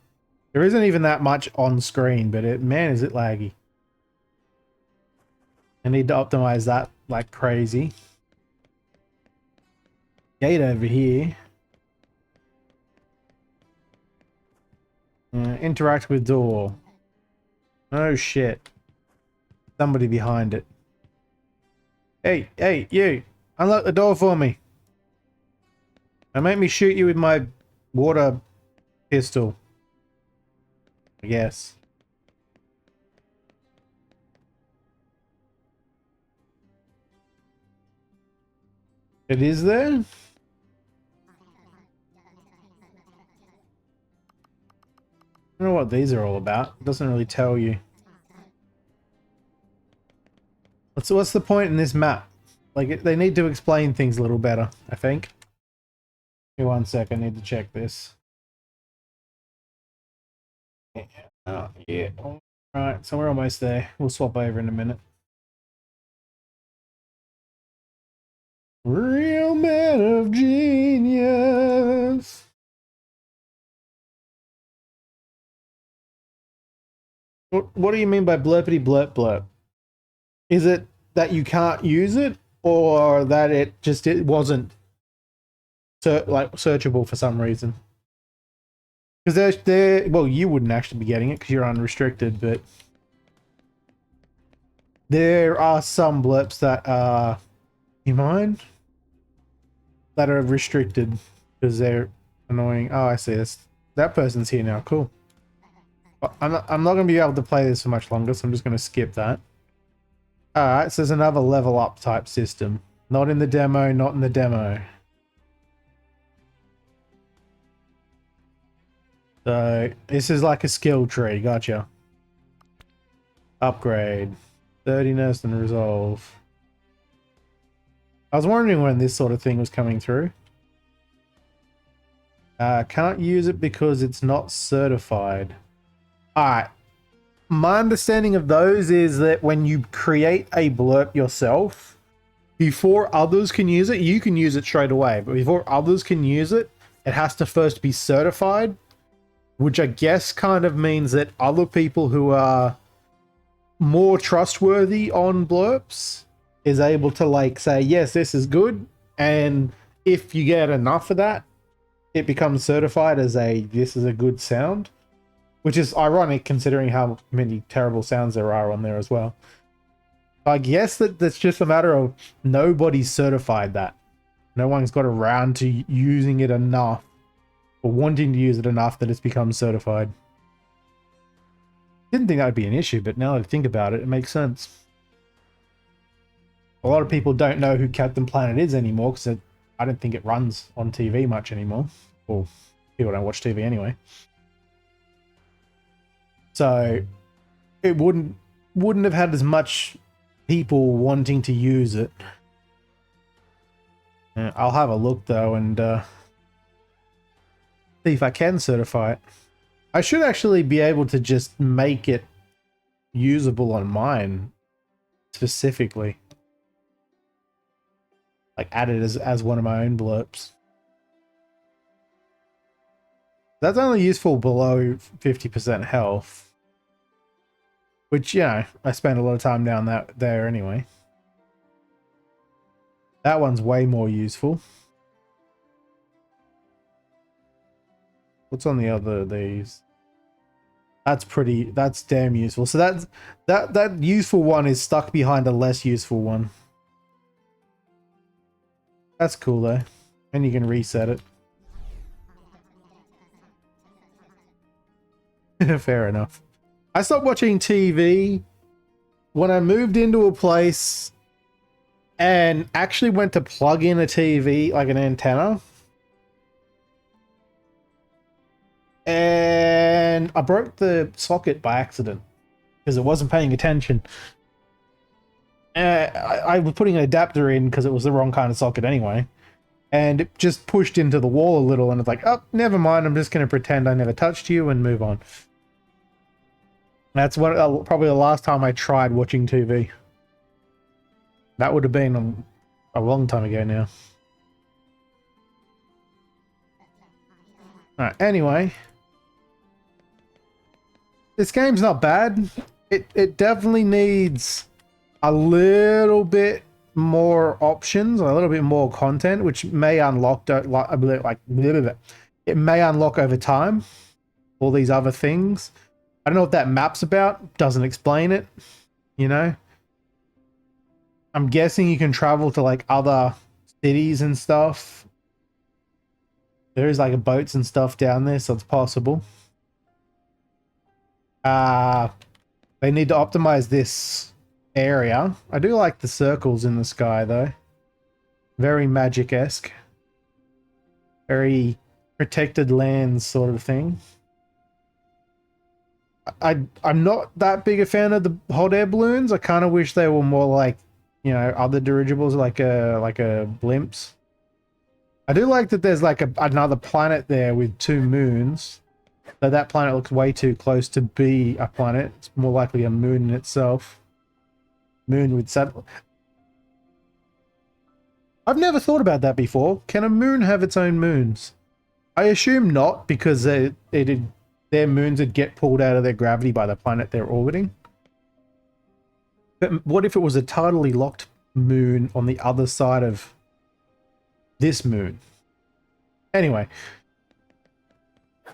There isn't even that much on screen, but man, is it laggy. I need to optimize that like crazy. Gate over here. Interact with door. Oh shit. Somebody behind it. Hey, hey, you! Unlock the door for me! And make me shoot you with my water pistol. I guess. It is there? I don't know what these are all about. It doesn't really tell you. What's the point in this map? Like, they need to explain things a little better, I think. Give me 1 sec, I need to check this. Yeah. Alright, so we're almost there. We'll swap over in a minute. Real man of genius. What do you mean by blurpity blurp blurp? Is it that you can't use it, or that it wasn't searchable for some reason? Because well, you wouldn't actually be getting it because you're unrestricted, but there are some blurps that are, you mind? That are restricted because they're annoying. Oh, I see. That person's here now. Cool. I'm not going to be able to play this for much longer, so I'm just going to skip that. Alright, so there's another level up type system. Not in the demo, not in the demo. So, this is like a skill tree, gotcha. Upgrade. Sturdiness and resolve. I was wondering when this sort of thing was coming through. Can't use it because it's not certified. Alright. My understanding of those is that when you create a blurb yourself, before others can use it, you can use it straight away. But before others can use it, it has to first be certified, which I guess kind of means that other people who are more trustworthy on blurbs is able to like say, yes, this is good. And if you get enough of that, it becomes certified as this is a good sound. Which is ironic considering how many terrible sounds there are on there as well. I guess that's just a matter of nobody's certified that. No one's got around to using it enough or wanting to use it enough that it's become certified. Didn't think that would be an issue, but now that I think about it, it makes sense. A lot of people don't know who Captain Planet is anymore because I don't think it runs on TV much anymore. Or people don't watch TV anyway. So it wouldn't have had as much people wanting to use it. I'll have a look though and see if I can certify it. I should actually be able to just make it usable on mine specifically. Like add it as one of my own blurbs. That's only useful below 50% health. Which, yeah, I spend a lot of time down there anyway. That one's way more useful. What's on the other of these? That's damn useful. So that useful one is stuck behind a less useful one. That's cool though. And you can reset it. Fair enough. I stopped watching TV when I moved into a place and actually went to plug in a TV, like an antenna, and I broke the socket by accident because it wasn't paying attention. I was putting an adapter in because it was the wrong kind of socket anyway, and it just pushed into the wall a little, and it's like, oh, never mind, I'm just going to pretend I never touched you and move on. That's what probably the last time I tried watching TV. That would have been a long time ago now. Alright, anyway. This game's not bad. It definitely needs a little bit more options, a little bit more content, which may unlock it may unlock over time. All these other things. I don't know what that map's about. Doesn't explain it. You know? I'm guessing you can travel to like other cities and stuff. There is like boats and stuff down there, so it's possible. They need to optimize this area. I do like the circles in the sky though. Very magic-esque. Very protected lands sort of thing. I'm not that big a fan of the hot air balloons. I kind of wish they were more like, you know, other dirigibles like a blimps. I do like that there's like another planet there with 2 moons. Though that planet looks way too close to be a planet. It's more likely a moon in itself. Moon with satellite. I've never thought about that before. Can a moon have its own moons? I assume not, because their moons would get pulled out of their gravity by the planet they're orbiting. But what if it was a tidally locked moon on the other side of this moon? Anyway,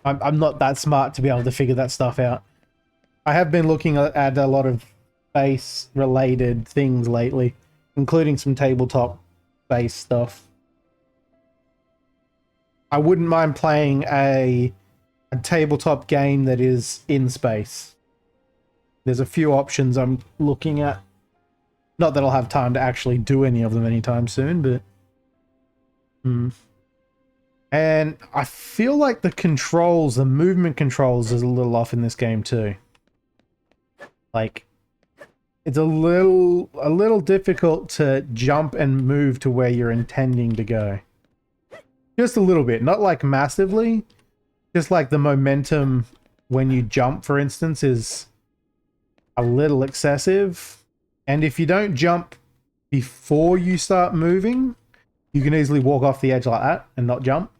I'm not that smart to be able to figure that stuff out. I have been looking at a lot of space-related things lately, including some tabletop-based stuff. I wouldn't mind playing a tabletop game that is in space. There's a few options I'm looking at. Not that I'll have time to actually do any of them anytime soon, but... And I feel like the controls, the movement controls, is a little off in this game too. Like, it's a little difficult to jump and move to where you're intending to go. Just a little bit, not like massively. Just like the momentum when you jump, for instance, is a little excessive. And if you don't jump before you start moving, you can easily walk off the edge like that and not jump.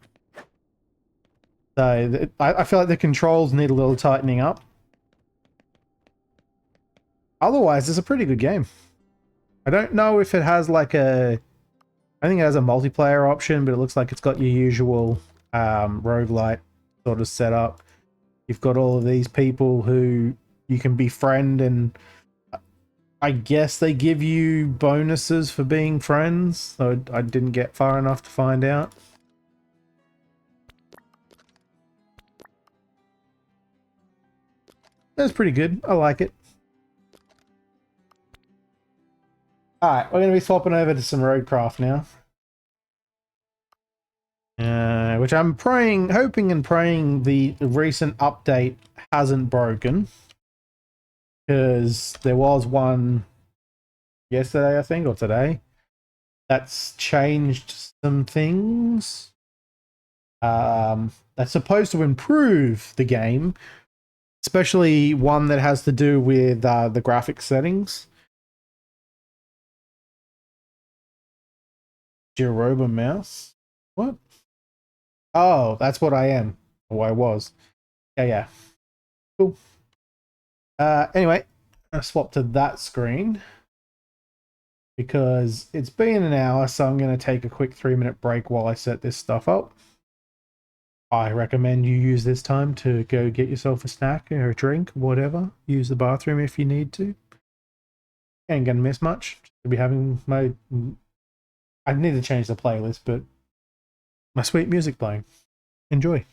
So I feel like the controls need a little tightening up. Otherwise, it's a pretty good game. I don't know if it has like I think it has a multiplayer option, but it looks like it's got your usual roguelite sort of setup. You've got all of these people who you can befriend, and I guess they give you bonuses for being friends. So I didn't get far enough to find out. That's pretty good. I like it. Alright, we're going to be swapping over to some roadcraft now. Which I'm hoping and praying the recent update hasn't broken. Because there was one yesterday, I think, or today, that's changed some things. That's supposed to improve the game, especially one that has to do with the graphic settings. Jeroba mouse? What? Oh, that's what I am. Or I was. Yeah. Cool. Anyway, I'll swap to that screen because it's been an hour, so I'm going to take a quick 3-minute break while I set this stuff up. I recommend you use this time to go get yourself a snack or a drink, whatever. Use the bathroom if you need to. Ain't gonna miss much. I'll be having my... I need to change the playlist, but my sweet music playing. Enjoy.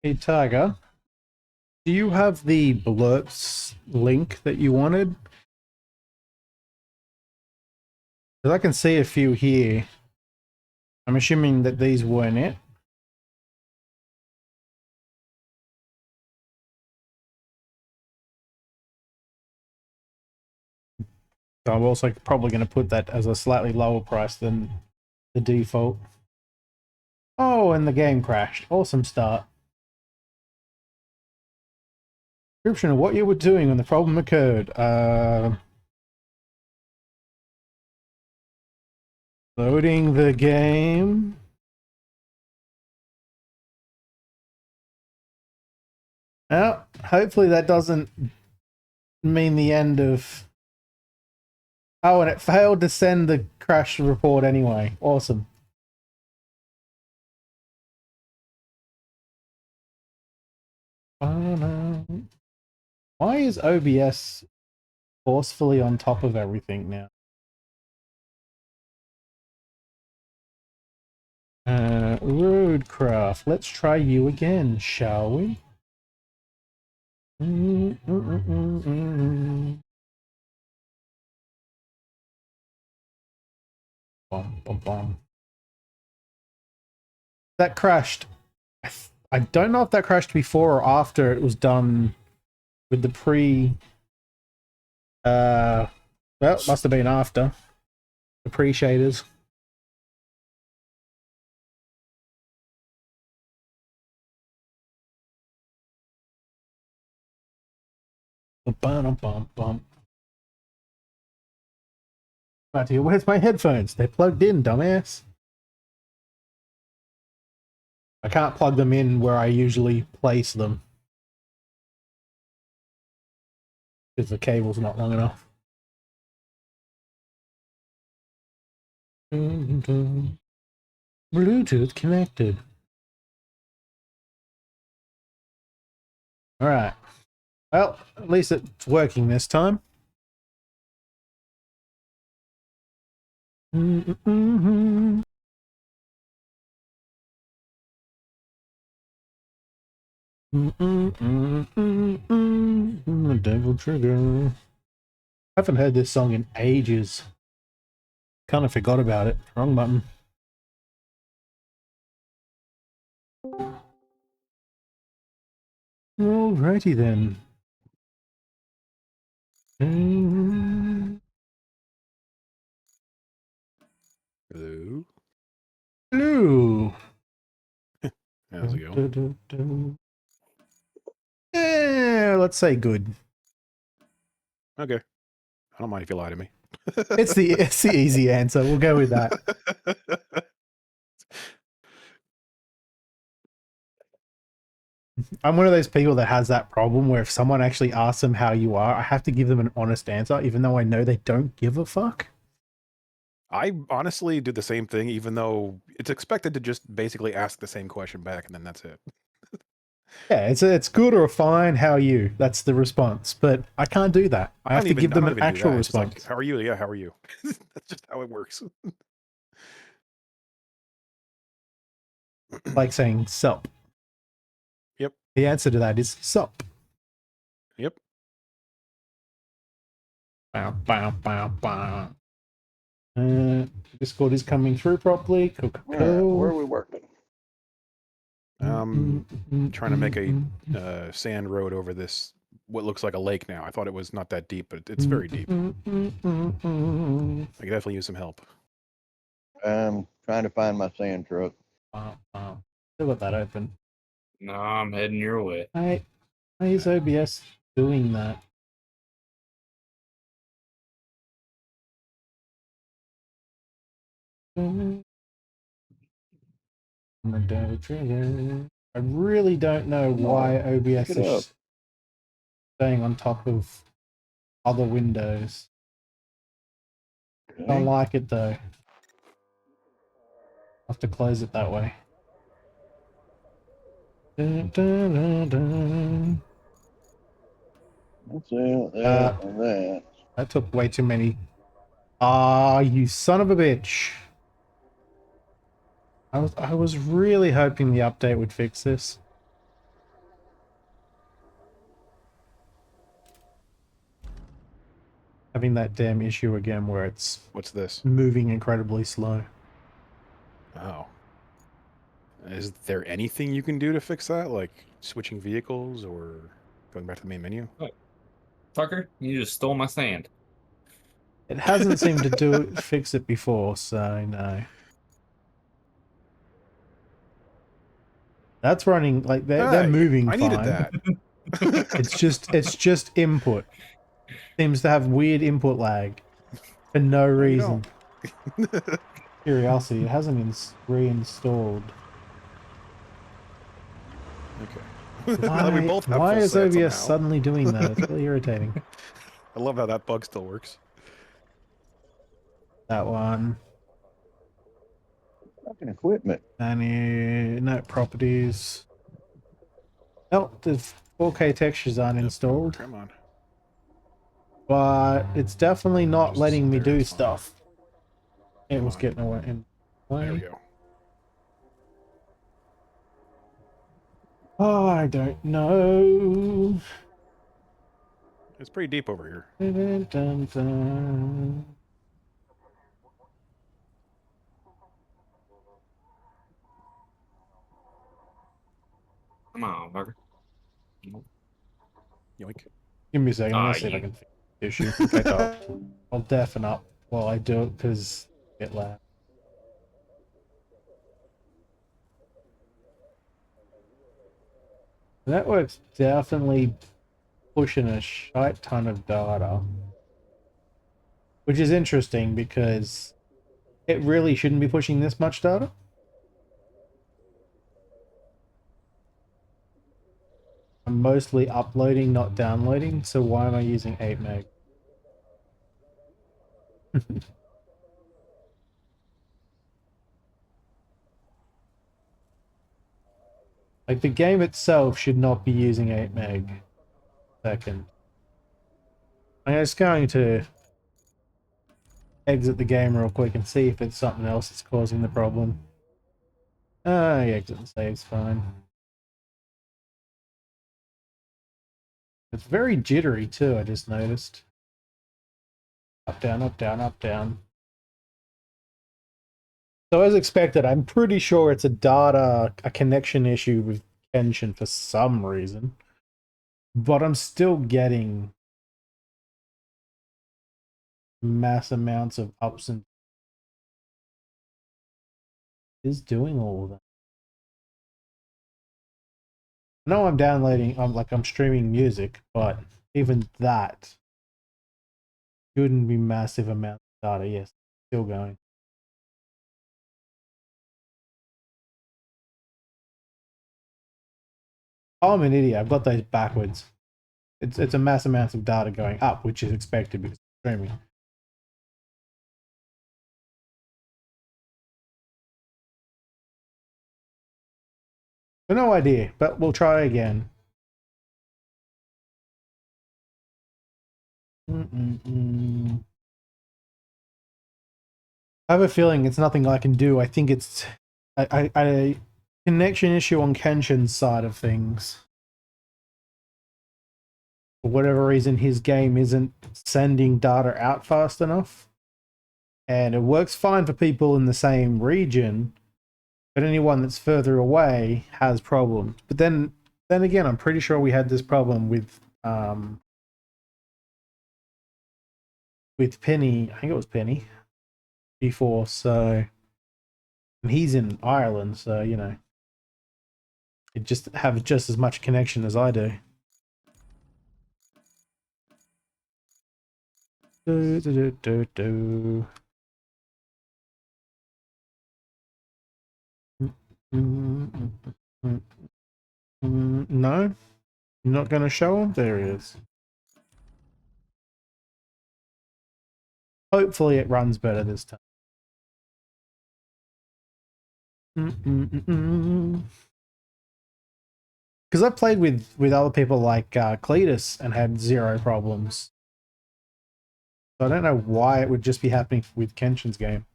Hey, Tiger, do you have the blurbs link that you wanted? Because I can see a few here. I'm assuming that these weren't it. So I'm also probably going to put that as a slightly lower price than the default. Oh, and the game crashed. Awesome start. Description of what you were doing when the problem occurred. Loading the game. Well, hopefully that doesn't mean the end of... Oh, and it failed to send the crash report anyway. Awesome. Oh no. Why is OBS forcefully on top of everything now? Roadcraft. Let's try you again, shall we? Bum, bum, bum. That crashed. I don't know if that crashed before or after it was done with the pre... well, must have been after. The pre-shaders. Bum, bum, bum. Matthew, where's my headphones? They're plugged in, dumbass. I can't plug them in where I usually place them. Because the cable's not long enough. Bluetooth connected. Alright. Well, at least it's working this time. Devil Trigger. I haven't heard this song in ages. Kind of forgot about it. Wrong button. Alrighty then. Hello. Hello. How's it going? Let's say good. Okay. I don't mind if you lie to me. It's the easy answer. We'll go with that. I'm one of those people that has that problem where if someone actually asks them how you are, I have to give them an honest answer, even though I know they don't give a fuck. I honestly do the same thing, even though it's expected to just basically ask the same question back, and then that's it. Yeah, it's good or fine. How are you? That's the response. But I can't do that. I have to give them an actual response. Like, how are you? Yeah, how are you? That's just how it works. Like saying sup. Yep. The answer to that is sup. Yep. Bow, bow, bow, bow. Discord is coming through properly. Cool, cool, cool. Where are we working? Trying to make a sand road over this, what looks like a lake now. I thought it was not that deep, but it's very deep. I could definitely use some help. I'm trying to find my sand truck. Still got that open. No, I'm heading your way. Why is OBS doing that? I really don't know why OBS is staying on top of other windows. Okay. Don't like it though. I'll have to close it that way. That's it, that, and that. That took way too many. Ah, you son of a bitch. I was really hoping the update would fix this. having that damn issue again where it's What's this? moving incredibly slow. Oh. Is there anything you can do to fix that? Like switching vehicles or going back to the main menu? Fucker, you just stole my sand. It hasn't seemed to fix it before, so no. That's running like they're Hey, moving I needed fine. that. It's just input. Seems to have weird input lag for no No, you reason. don't. Curiosity, it hasn't reinstalled. Okay. Now that we both have Why full is set OBS somehow. suddenly doing that? It's really irritating. I love how that bug still works. That one. Fucking equipment. Any no properties. Oh, the 4K textures aren't Yep, installed, come on. but it's definitely not Just letting me there, do it's fine. stuff. It Come was on. getting away in There we play. go. Oh, I don't know. It's pretty deep over here. Dun, dun, dun. Come on, fucker. Yoink. Give me a second. I'm Ah, gonna see if I can fix the issue. Okay, I'll deafen up while I do it because it's a bit loud. Network's definitely pushing a shite ton of data, which is interesting because it really shouldn't be pushing this much data. I'm mostly uploading, not downloading, so why am I using 8 meg? Like, the game itself should not be using 8 meg a second. I'm just going to exit the game real quick and see if it's something else that's causing the problem. Ah, exit and save's fine. It's very jittery too, I just noticed. Up, down, up, down, up, down. So as expected, I'm pretty sure it's a connection issue with Kenshin for some reason. But I'm still getting mass amounts of ups and is doing all of that. I know I'm downloading, I'm streaming music, but even that shouldn't be massive amounts of data. Yes, still going. Oh, I'm an idiot. I've got those backwards. It's a mass amount of data going up, which is expected because it's streaming. But no idea, but we'll try again. I have a feeling it's nothing I can do. I think it's a connection issue on Kenshin's side of things. For whatever reason, his game isn't sending data out fast enough. And it works fine for people in the same region, but anyone that's further away has problems. But then again, I'm pretty sure we had this problem with Penny. I think it was Penny before. So, and he's in Ireland, so you know, it just have just as much connection as I do. Do, do, do, do, do. No, you're not going to show him. There he is. Hopefully, it runs better this time. Because I played with other people like Cletus and had zero problems. So I don't know why it would just be happening with Kenshin's game.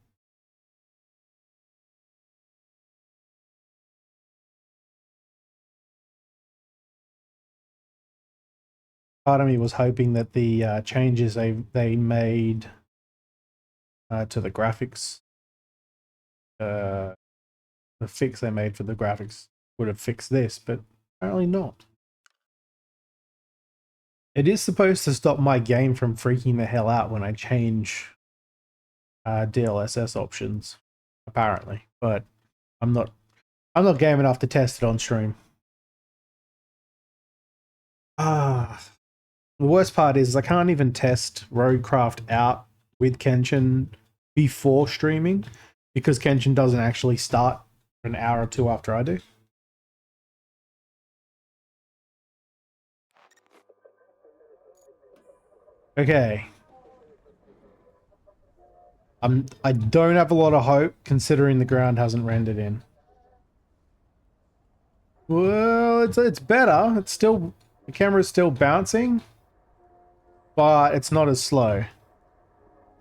Part of me was hoping that the changes they made to the graphics, the fix they made for the graphics would have fixed this, but apparently not. It is supposed to stop my game from freaking the hell out when I change DLSS options, apparently, but I'm not game enough to test it on stream. The worst part is I can't even test Roadcraft out with Kenshin before streaming because Kenshin doesn't actually start an hour or two after I do. Okay. I don't have a lot of hope considering the ground hasn't rendered in. Well, it's better. It's still, the camera's still bouncing, but it's not as slow.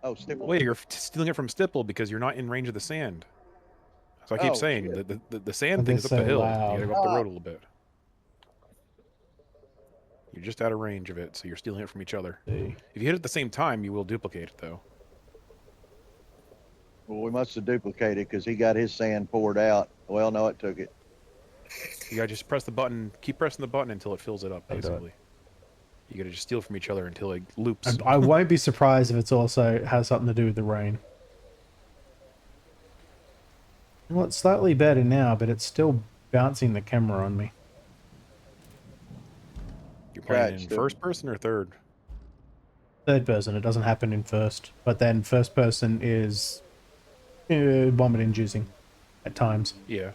Oh, Stipple. Wait, you're stealing it from Stipple because you're not in range of the sand. So I keep Oh, saying shit. the sand Oh, thing's they're up the so hill. loud. You gotta go up the road a little bit. You're just out of range of it, so you're stealing it from each other. See. If you hit it at the same time, you will duplicate it, though. Well, we must have duplicated because he got his sand poured out. Well, no, it took it. You gotta just press the button, keep pressing the button until it fills it up, Okay. basically. You gotta just steal from each other until it loops. I won't be surprised if it's also has something to do with the rain. Well, it's slightly better now, but it's still bouncing the camera on me. You're playing Right, in Stipple. first person or third? Third person, it doesn't happen in first, but then first person is vomit inducing at times. Yeah.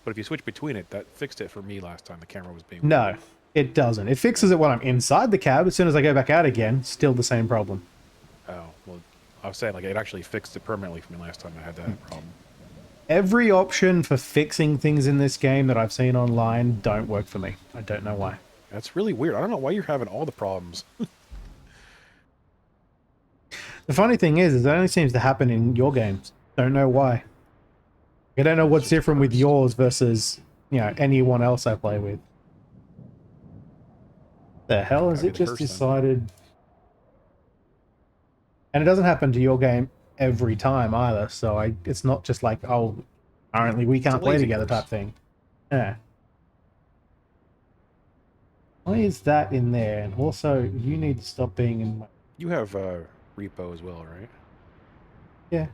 But if you switch between it, that fixed it for me last time. The camera was being No, weird. it doesn't. It fixes it when I'm inside the cab. As soon as I go back out again, still the same problem. Oh, well, I was saying, like, it actually fixed it permanently for me last time I had that problem. Every option for fixing things in this game that I've seen online don't work for me. I don't know why. That's really weird. I don't know why you're having all the problems. The funny thing is it only seems to happen in your games. Don't know why. I don't know what's just different with first. yours versus, you know, anyone else I play with. The hell is Gotta it be the just curse then. decided? And it doesn't happen to your game every time either, so it's not just like, oh, apparently we can't play lazy together curse. type thing. Yeah. Why is that in there? And also, you need to stop being in my... You have repo as well, right? Yeah.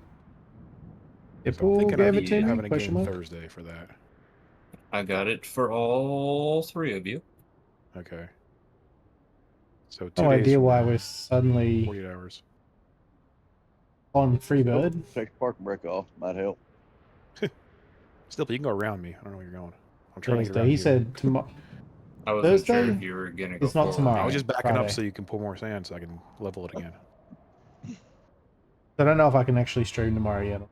So I'm People thinking gave of it to me? having a Question game mark? Thursday for that. I got it for all three of you. Okay. So 2 No days idea from why now, we're suddenly 48 hours. on Freebird. Take the parking brake off. Might help. Still, you can go around me. I don't know where you're going. I'm trying to get Thursday. around He you. said tomorrow. I wasn't sure Thursday? if you were gonna go It's not forward. tomorrow. I was just backing up Friday. so you can pull more sand so I can level it again. I don't know if I can actually stream tomorrow yet.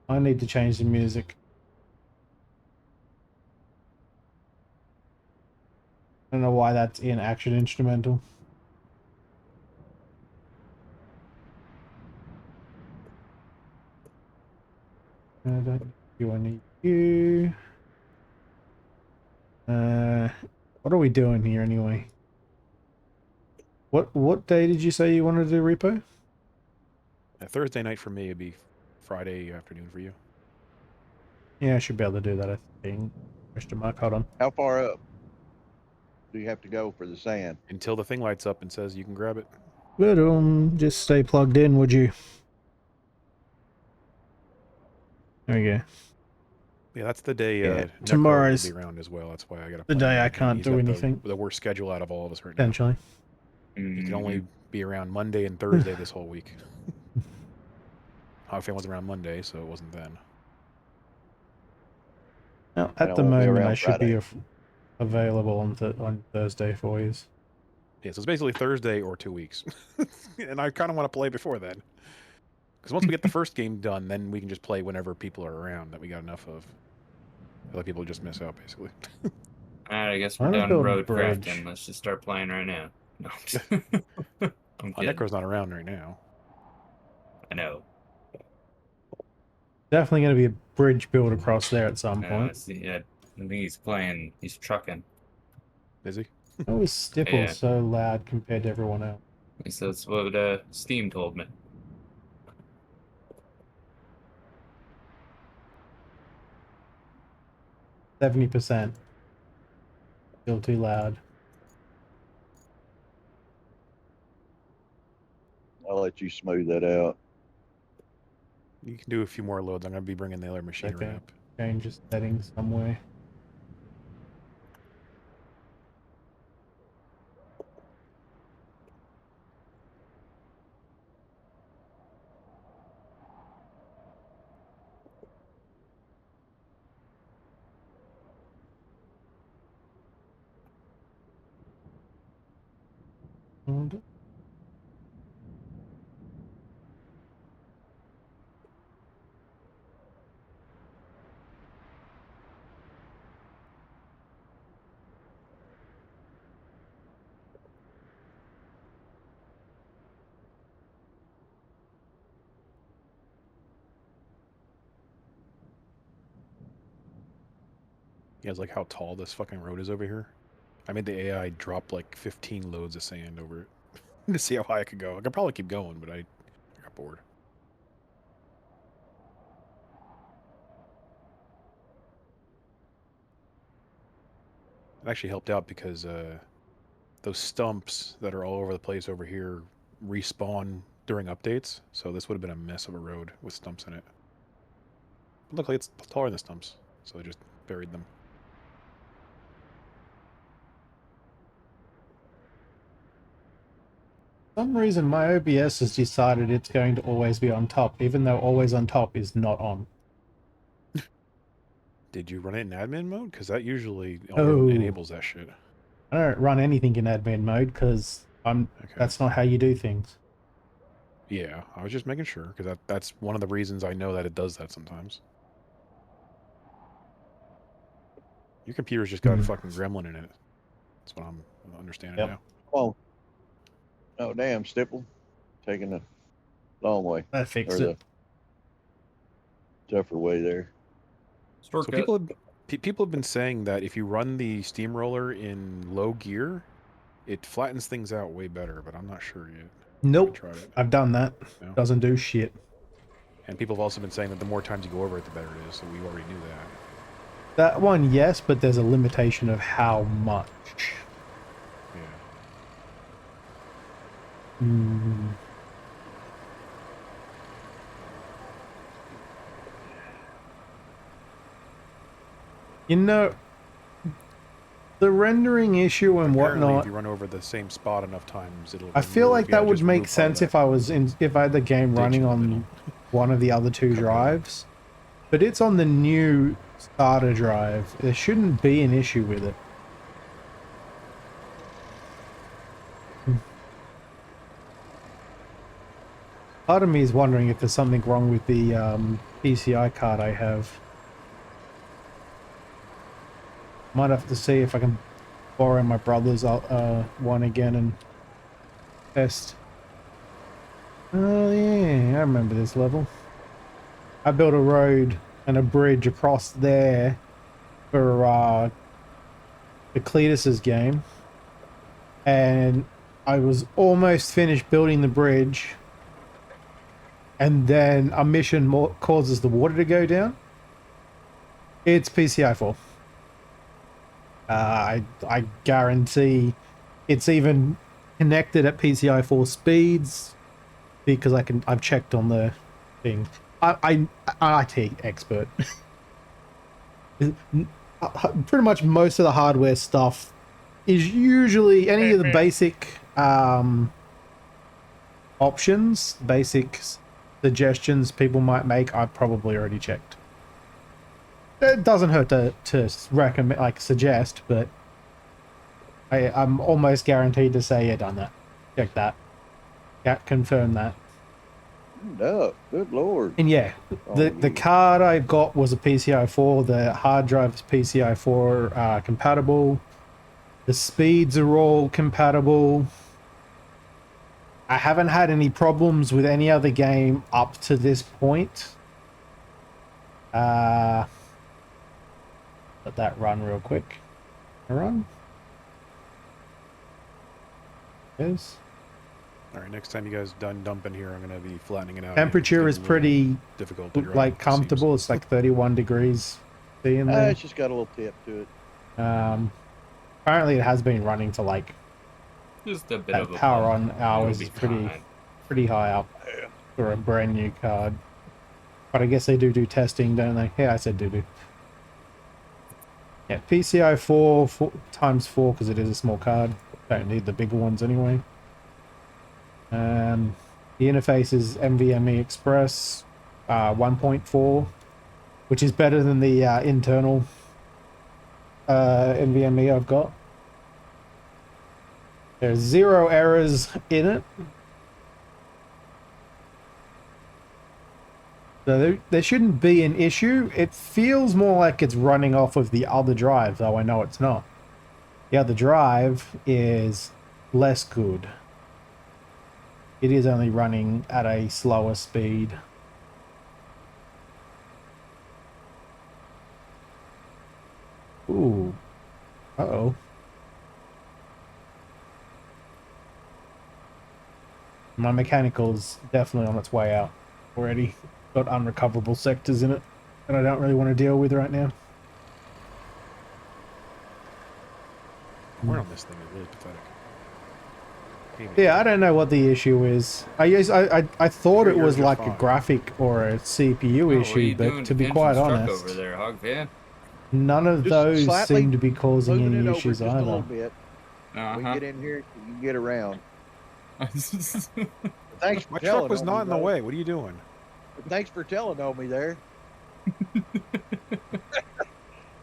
I need to change the music. I don't know why that's in action instrumental. Do I need you? What are we doing here anyway? What day did you say you wanted to do repo? Thursday night for me would be Friday afternoon for you. Yeah, I should be able to do that, I think. Question mark, hold on. How far up do you have to go for the sand? Until the thing lights up and says you can grab it. But just stay plugged in, would you? There we go. Yeah, that's the day Yeah, Necro tomorrow's will be around as well. That's why I got to. the day I can't do anything. The worst schedule out of all of us right now. Potentially. You can only be around Monday and Thursday this whole week. Hogfan was around Monday, so it wasn't then. Well, And at I the won't be moment, around I should be Friday. available on Thursday for you. Yeah, so it's basically Thursday or 2 weeks. And I kind of want to play before then. Because once we get the first game done, then we can just play whenever people are around that we got enough of. Other people just miss out, basically. Alright, I guess Why we're don't I done build a road bridge? crafting. Let's just start playing right now. No, I'm just- I'm kidding. Necro's not around right now. I know. Definitely going to be a bridge built across there at some I point. see. Yeah, I think he's playing. He's trucking. Is he? How was Stipple Yeah. so loud compared to everyone else? At least that's what Steam told me. %70. Still too loud. I'll let you smooth that out. You can do a few more loads. I'm going to be bringing the other machinery Okay. up. Change the settings somewhere. And You guys like how tall this fucking road is over here? I made the AI drop like 15 loads of sand over it to see how high I could go. I could probably keep going, but I got bored. It actually helped out because those stumps that are all over the place over here respawn during updates. So this would have been a mess of a road with stumps in it. But luckily it's taller than the stumps, so I just buried them. for some reason, my OBS has decided it's going to always be on top, even though always on top is not on. Did you run it in admin mode? Because that usually Oh. enables that shit. I don't run anything in admin mode because Okay. that's not how you do things. Yeah, I was just making sure because that's one of the reasons I know that it does that sometimes. Your computer's just got a fucking gremlin in it. That's what I'm understanding Yep. now. Oh, oh damn, Stipple. Taking the long way. That fixed Or it. the tougher way there. So people have been saying that if you run the steamroller in low gear, it flattens things out way better, but I'm not sure yet. Nope. Tried it. I've done that. No? Doesn't do shit. And people have also been saying that the more times you go over it, the better it is. So we already knew that. That one, yes, but there's a limitation of how much. Yeah. You know, the rendering issue and Apparently, whatnot. if you run over the same spot enough times, it'll. I feel like that would just make remove part of sense that if I was if I had the game ditch running in the on middle. one of the other two Cut it out. drives, but it's on the new starter drive. There shouldn't be an issue with it. Part of me is wondering if there's something wrong with the PCI card I have. Might have to see if I can borrow my brother's one again and test. Oh yeah, I remember this level. I built a road and a bridge across there for the Cletus's game, and I was almost finished building the bridge, and then a mission causes the water to go down. It's PCI 4. I guarantee it's even connected at PCI 4 speeds because I've checked on the thing. I'm IT expert. Pretty much most of the hardware stuff is usually any of the basic options, basic suggestions people might make. I've probably already checked. It doesn't hurt to recommend, like suggest, but I'm almost guaranteed to say, yeah, done that. Check that. Confirm that. No, good lord. And yeah, the card I got was a PCI 4. The hard drive is PCI 4 compatible. The speeds are all compatible. I haven't had any problems with any other game up to this point. Let that run real quick. Run. Yes. All right, next time you guys done dumping here, I'm gonna be flattening it out. Temperature is pretty difficult to drive. like comfortable. It's like 31 degrees C in there. It's just got a little tip to it. Apparently it has been running to like Just a bit that of a power bump. on hours You'll is be fine. pretty high up for a brand new card. But I guess they do testing, don't they? Yeah, I said do. Yeah, PCI 4 times 4 because it is a small card. Don't need the bigger ones anyway. The interface is NVMe Express 1.4, which is better than the internal NVMe I've got. There's 0 errors in it. So there shouldn't be an issue. It feels more like it's running off of the other drive, though I know it's not. The other drive is less good. It is only running at a slower speed. Ooh. Uh-oh. My mechanical's definitely on its way out already. Got unrecoverable sectors in it that I don't really want to deal with right now. We're on this thing is really pathetic. Yeah, I don't know what the issue is. I thought it was You're like a fine. graphic or a CPU What are issue, you but doing to be Kenshin's quite truck honest, over there, Hog Fan? none of Just those slightly seem to be causing Moving any it over issues just a little either. bit. We Uh-huh. get in here, you can get around. Thanks for My telling truck was on not me, in the though. way. What are you doing? Thanks for telling on me there.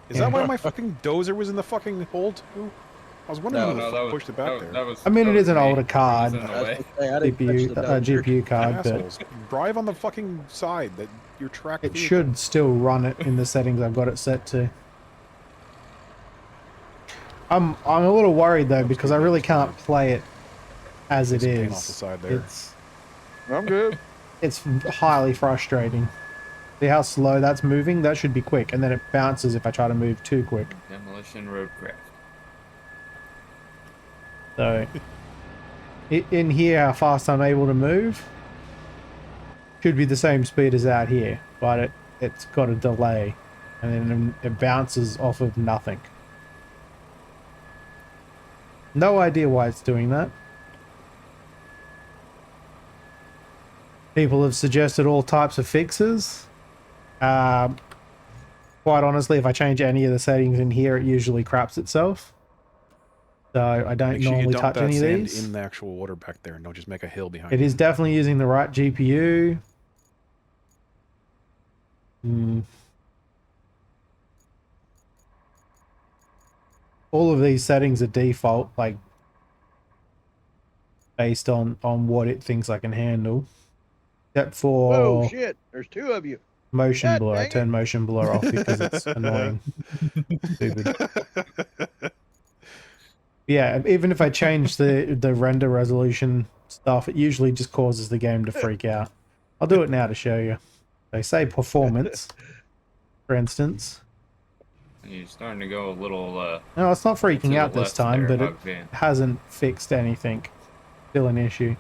Is that why my fucking dozer was in the fucking hole too? I was wondering No, who the no, fuck that was pushed it back there. That was. I mean, that it was is an me. older It was card, in the I was way. gonna say, I didn't touch CPU, the dozer. GPU card, but Assholes. Drive on the fucking side that your track it vehicle. should still run it in the settings I've got it set to. I'm a little worried though because I really can't play it as it Some paint off is. the side there. I'm good. It's highly frustrating. See how slow that's moving? That should be quick, and then it bounces if I try to move too quick. Demolition Roadcraft. So, in here, how fast I'm able to move should be the same speed as out here, but it's got a delay, and then it bounces off of nothing. No idea why it's doing that. People have suggested all types of fixes. Quite honestly, if I change any of the settings in here, it usually craps itself. So I don't Make sure you normally dump touch that any of sand these. in the actual water back there, and don't just make a hill behind It you. is definitely using the right GPU. All of these settings are default, like based on what it thinks I can handle. Except Whoa, for shit! There's 2 of you. motion God blur. I dang turn it. motion blur off because it's annoying. Stupid. Yeah, even if I change the render resolution stuff, it usually just causes the game to freak out. I'll do it now to show you. They say performance, for instance. And you're starting to go a little. No, it's not to freaking the out this left time, there, but it Hog Fan. hasn't fixed anything. Still an issue.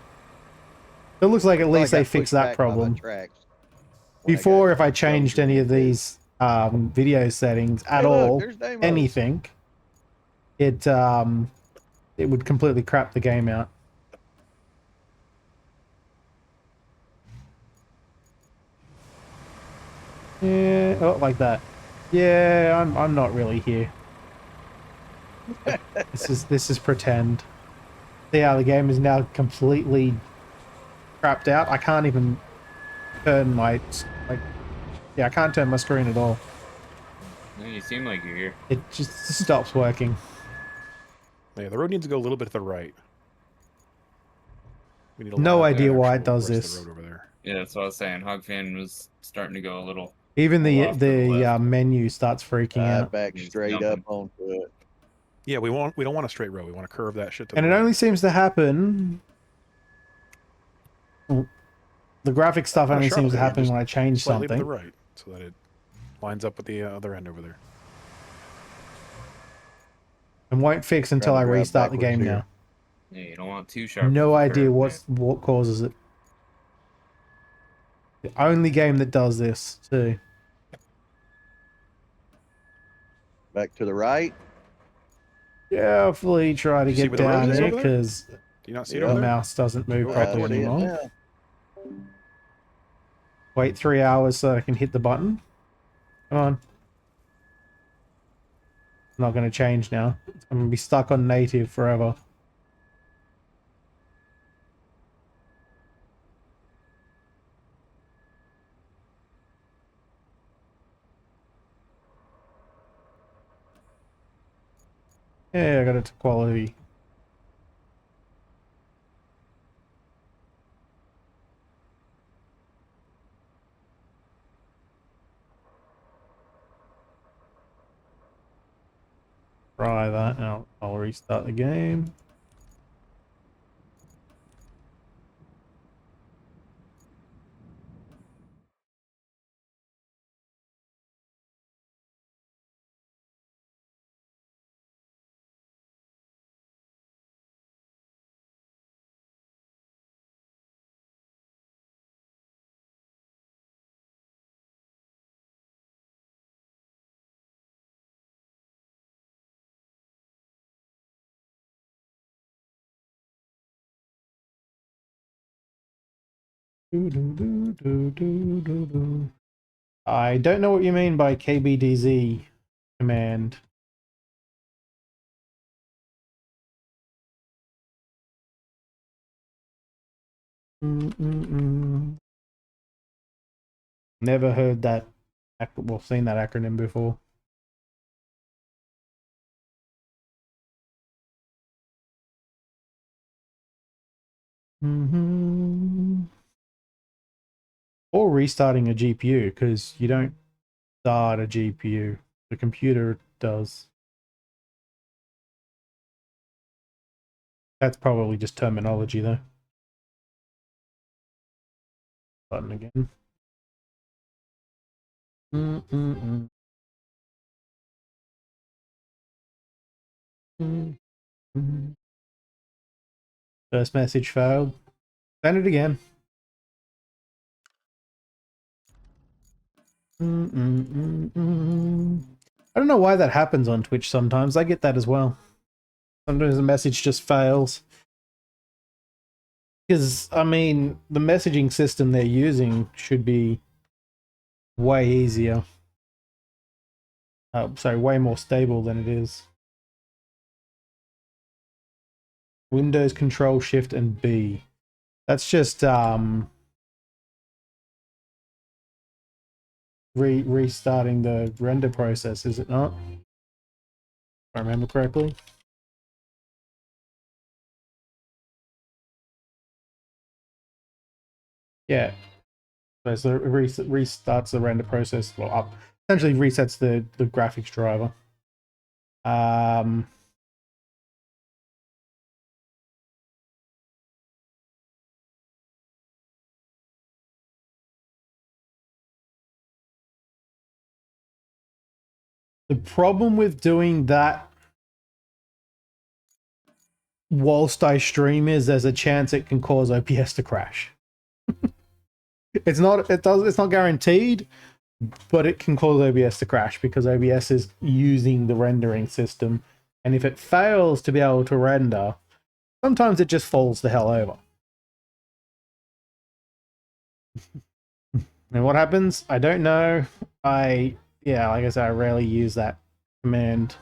It looks like at I least got they pushed fixed that back by my problem. tracks when I Before, got if I changed any of dozer into. these video settings at Hey, look, all, there's Damos. anything, it would completely crap the game out. Yeah, oh, like that. Yeah, I'm not really here. This is pretend. See how the game is now completely crapped out. I can't even turn my yeah, I can't turn my screen at all. No, you seem like you're here. It just stops working. Yeah, the road needs to go a little bit to the right. We need a No lot of idea why it actual does rest of this. the road over there. Yeah, that's what I was saying. Hog Fan was starting to go a little. Even Pull off to the the left. menu starts freaking out. Back He's straight jumping. up onto it. Yeah, we don't want a straight road. We want to curve that shit to And the it right. only seems to happen. The graphic stuff Not a only sharp seems to turn, happen just when I change slightly to the something. right, so that it lines up with the other end over there. And won't fix until Trying I to drive restart the backwards game here. now. Yeah, you don't want too sharp. No of a idea curve what causes it. The only game that does this too. Back to the right. Carefully try to You see get where the road down is here over there? because Do you not see it Yeah. over the there? mouse doesn't move Go I properly see it anymore. now. Wait 3 hours so I can hit the button. Come on. It's not going to change now. I'm going to be stuck on native forever. Yeah, I got it to quality. Try that. Now I'll restart the game. I don't know what you mean by KBDZ command. Never heard that. Well, seen that acronym before. Or restarting a GPU because you don't start a GPU. The computer does. That's probably just terminology though. Button again. First message failed. Send it again. I don't know why that happens on Twitch sometimes. I get that as well. Sometimes the message just fails. Because, I mean, the messaging system they're using should be way easier. Sorry, way more stable than it is. Windows Control Shift and B. That's just restarting the render process, is it not? If I remember correctly. Yeah. So it restarts the render process. Well, essentially resets the graphics driver. The problem with doing that whilst I stream is there's a chance it can cause OBS to crash. It's not guaranteed, but it can cause OBS to crash because OBS is using the rendering system, and if it fails to be able to render, sometimes it just falls the hell over. And what happens? I don't know. Yeah, like I said, I rarely use that command.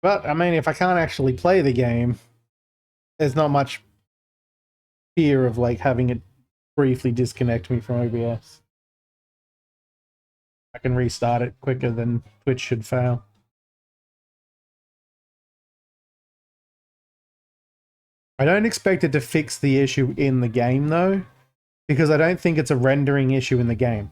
But I mean, if I can't actually play the game, there's not much fear of like having it briefly disconnect me from OBS. I can restart it quicker than Twitch should fail. I don't expect it to fix the issue in the game though, because I don't think it's a rendering issue in the game.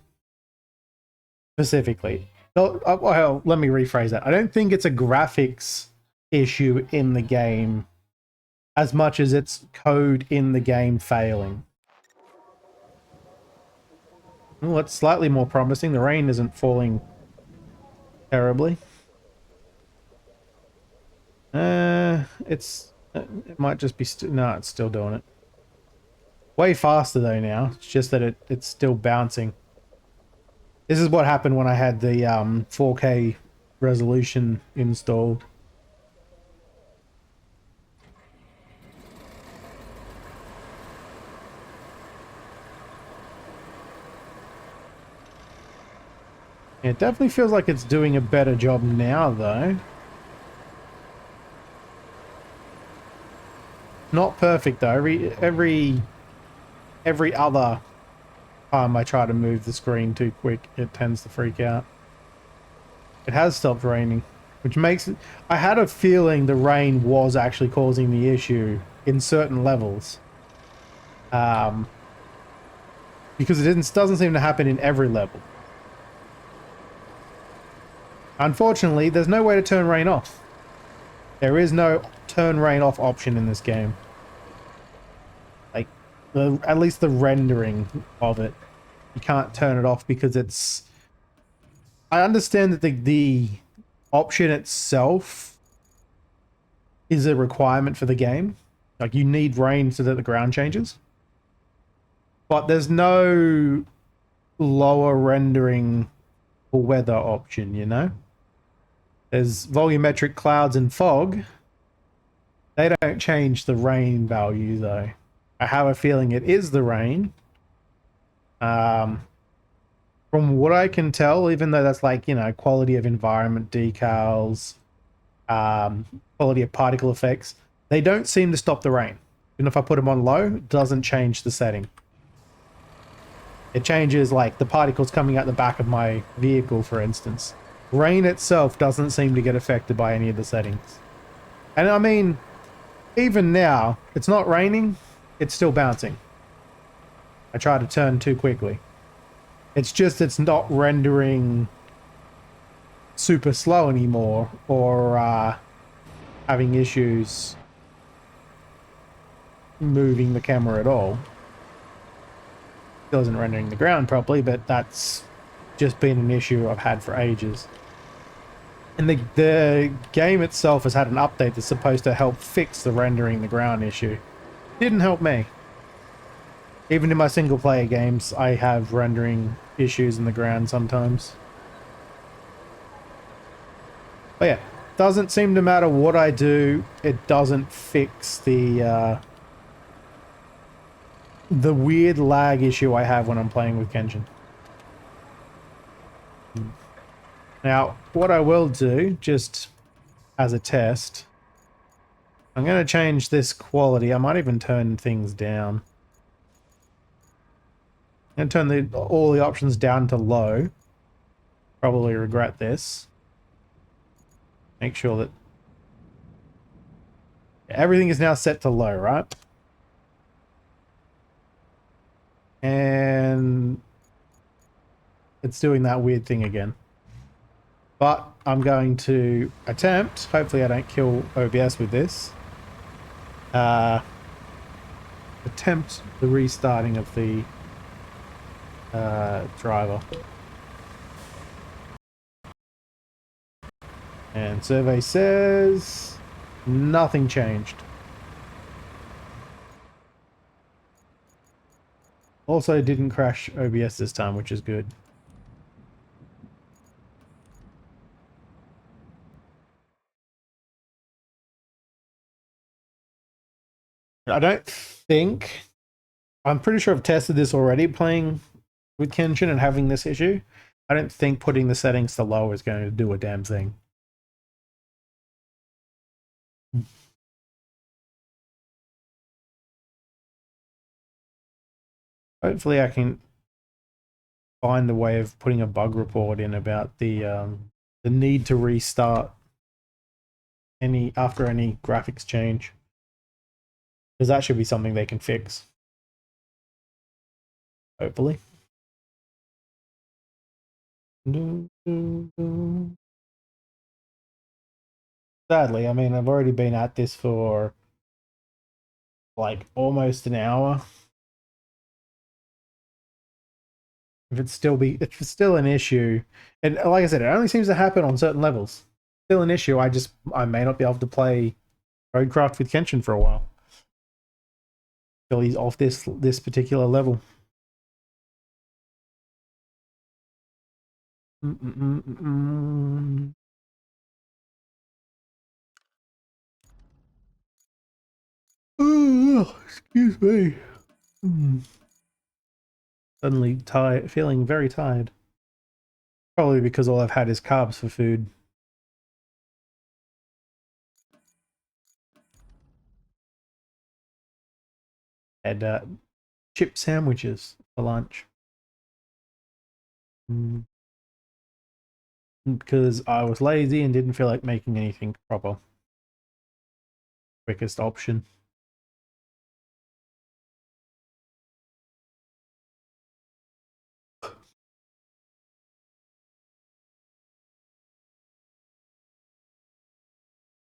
Specifically. Well, let me rephrase that. I don't think it's a graphics issue in the game as much as it's code in the game failing. Well, it's slightly more promising. The rain isn't falling terribly. It might just be no, it's still doing it. Way faster though now. It's just that it's still bouncing. This is what happened when I had the 4K resolution installed. It definitely feels like it's doing a better job now though. Not perfect though. Every other time I try to move the screen too quick, it tends to freak out. It has stopped raining, which makes it... I had a feeling the rain was actually causing the issue in certain levels. Because it doesn't seem to happen in every level. Unfortunately, there's no way to turn rain off. There is no turn rain off option in this game. Like, at least the rendering of it. You can't turn it off because it's... I understand that the option itself is a requirement for the game. Like, you need rain so that the ground changes. But there's no lower rendering for weather option, you know? There's volumetric clouds and fog. They don't change the rain value, though. I have a feeling it is the rain. From what I can tell, even though that's like, you know, quality of environment decals, quality of particle effects, they don't seem to stop the rain. Even if I put them on low, it doesn't change the setting. It changes like the particles coming out the back of my vehicle, for instance. Rain itself doesn't seem to get affected by any of the settings. And I mean, even now, it's not raining, it's still bouncing. I try to turn too quickly. It's just it's not rendering super slow anymore, or having issues moving the camera at all. Still isn't rendering the ground properly, but that's just been an issue I've had for ages. And the game itself has had an update that's supposed to help fix the rendering the ground issue. Didn't help me. Even in my single player games, I have rendering issues in the ground sometimes. But yeah, doesn't seem to matter what I do, it doesn't fix the weird lag issue I have when I'm playing with Kenshin. Now, what I will do, just as a test, I'm going to change this quality. I might even turn things down. I'm going to turn all the options down to low. Probably regret this. Make sure that everything is now set to low, right? And it's doing that weird thing again. But I'm going to attempt, hopefully I don't kill OBS with this, attempt the restarting of the driver. And survey says nothing changed. Also didn't crash OBS this time, which is good. I don't think... I'm pretty sure I've tested this already playing with Kenshin and having this issue. I don't think putting the settings to low is going to do a damn thing. Hopefully I can find a way of putting a bug report in about the need to restart after any graphics change. Because that should be something they can fix. Hopefully. Sadly, I mean, I've already been at this for like almost an hour. If it's still an issue, and like I said, it only seems to happen on certain levels. still an issue. I may not be able to play Roadcraft with Kenshin for a while. Till he's off this particular level. Oh, excuse me. Suddenly tired, feeling very tired. Probably because all I've had is carbs for food. Had chip sandwiches for lunch. Because I was lazy and didn't feel like making anything proper. Quickest option.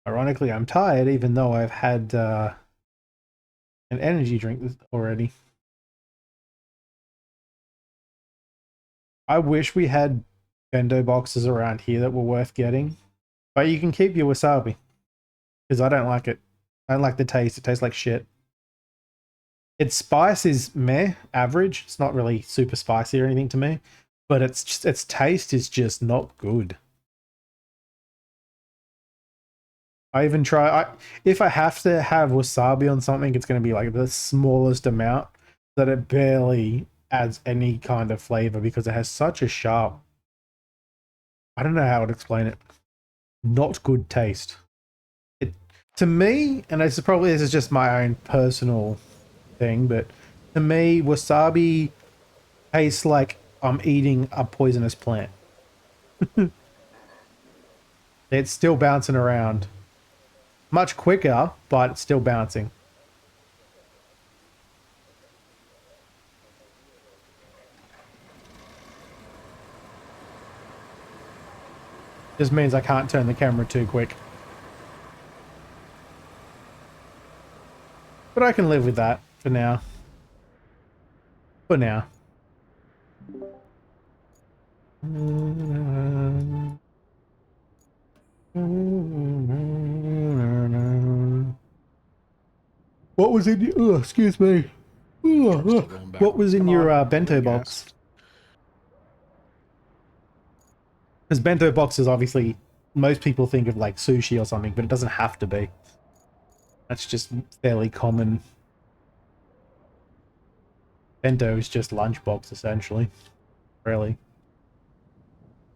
Ironically, I'm tired even though I've had an energy drink already. I wish we had bento boxes around here that were worth getting. But you can keep your wasabi. Because I don't like it. I don't like the taste. It tastes like shit. Its spice is meh, average. It's not really super spicy or anything to me. But its taste is just not good. I even try... if I have to have wasabi on something, it's going to be like the smallest amount that it barely adds any kind of flavor because it has such a sharp... I don't know how to explain it. Not good taste. To me, and this is just my own personal thing, but to me, wasabi tastes like I'm eating a poisonous plant. It's still bouncing around. Much quicker, but it's still bouncing. Just means I can't turn the camera too quick. But I can live with that for now. For now. What was in your... Oh, excuse me. What was in your bento box? Because bento boxes, obviously, most people think of like sushi or something, but it doesn't have to be. That's just fairly common. Bento is just lunchbox, essentially. Really.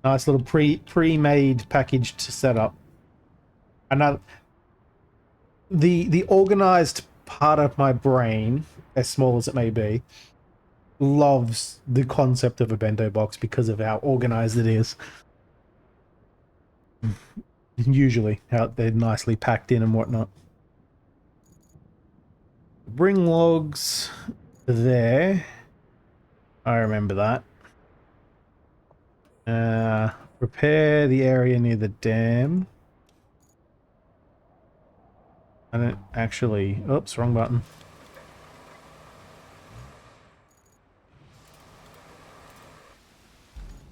Nice little pre-made packaged setup. Another... The organized part of my brain, as small as it may be, loves the concept of a bento box because of how organized it is. Usually, how they're nicely packed in and whatnot. Bring logs there. I remember that. Repair the area near the dam. I don't actually... Oops, wrong button.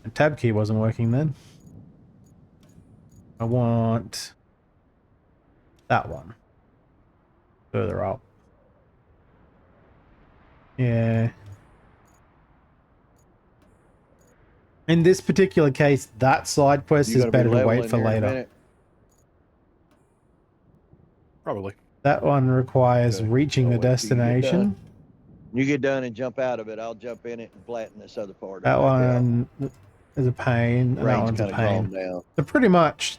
The tab key wasn't working then. I want that one. Further up. Yeah. In this particular case, that side quest is better to wait for later. Probably. That one requires reaching the destination. You get done and jump out of it. I'll jump in it and flatten this other part. That one is a pain. And that one's a pain. So pretty much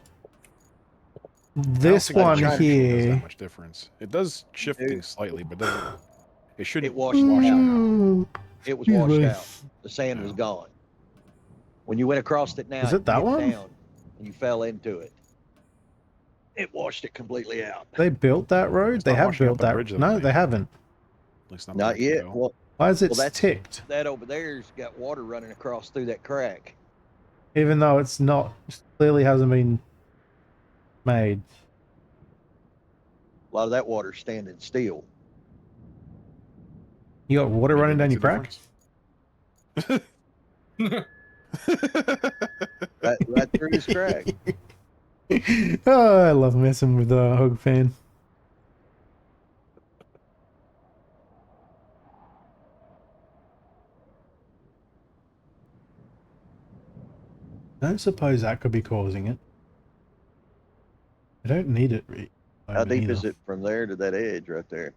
this one here. That much difference. It does shift things slightly, but doesn't. It shouldn't. It washed out. It was washed out. The sand was gone. When you went across it now, is it that one? Down and you fell into it. It washed it completely out. They built that road? They have built that. No, they haven't. At least not yet. Well, why is it ticked? That over there's got water running across through that crack. Even though it's not, clearly hasn't been made. A lot of that water's standing still. You got water running down your crack? right through his crack. Oh, I love messing with Hog Fan. I don't suppose that could be causing it. I don't need it. How deep either. is it from there to that edge right there?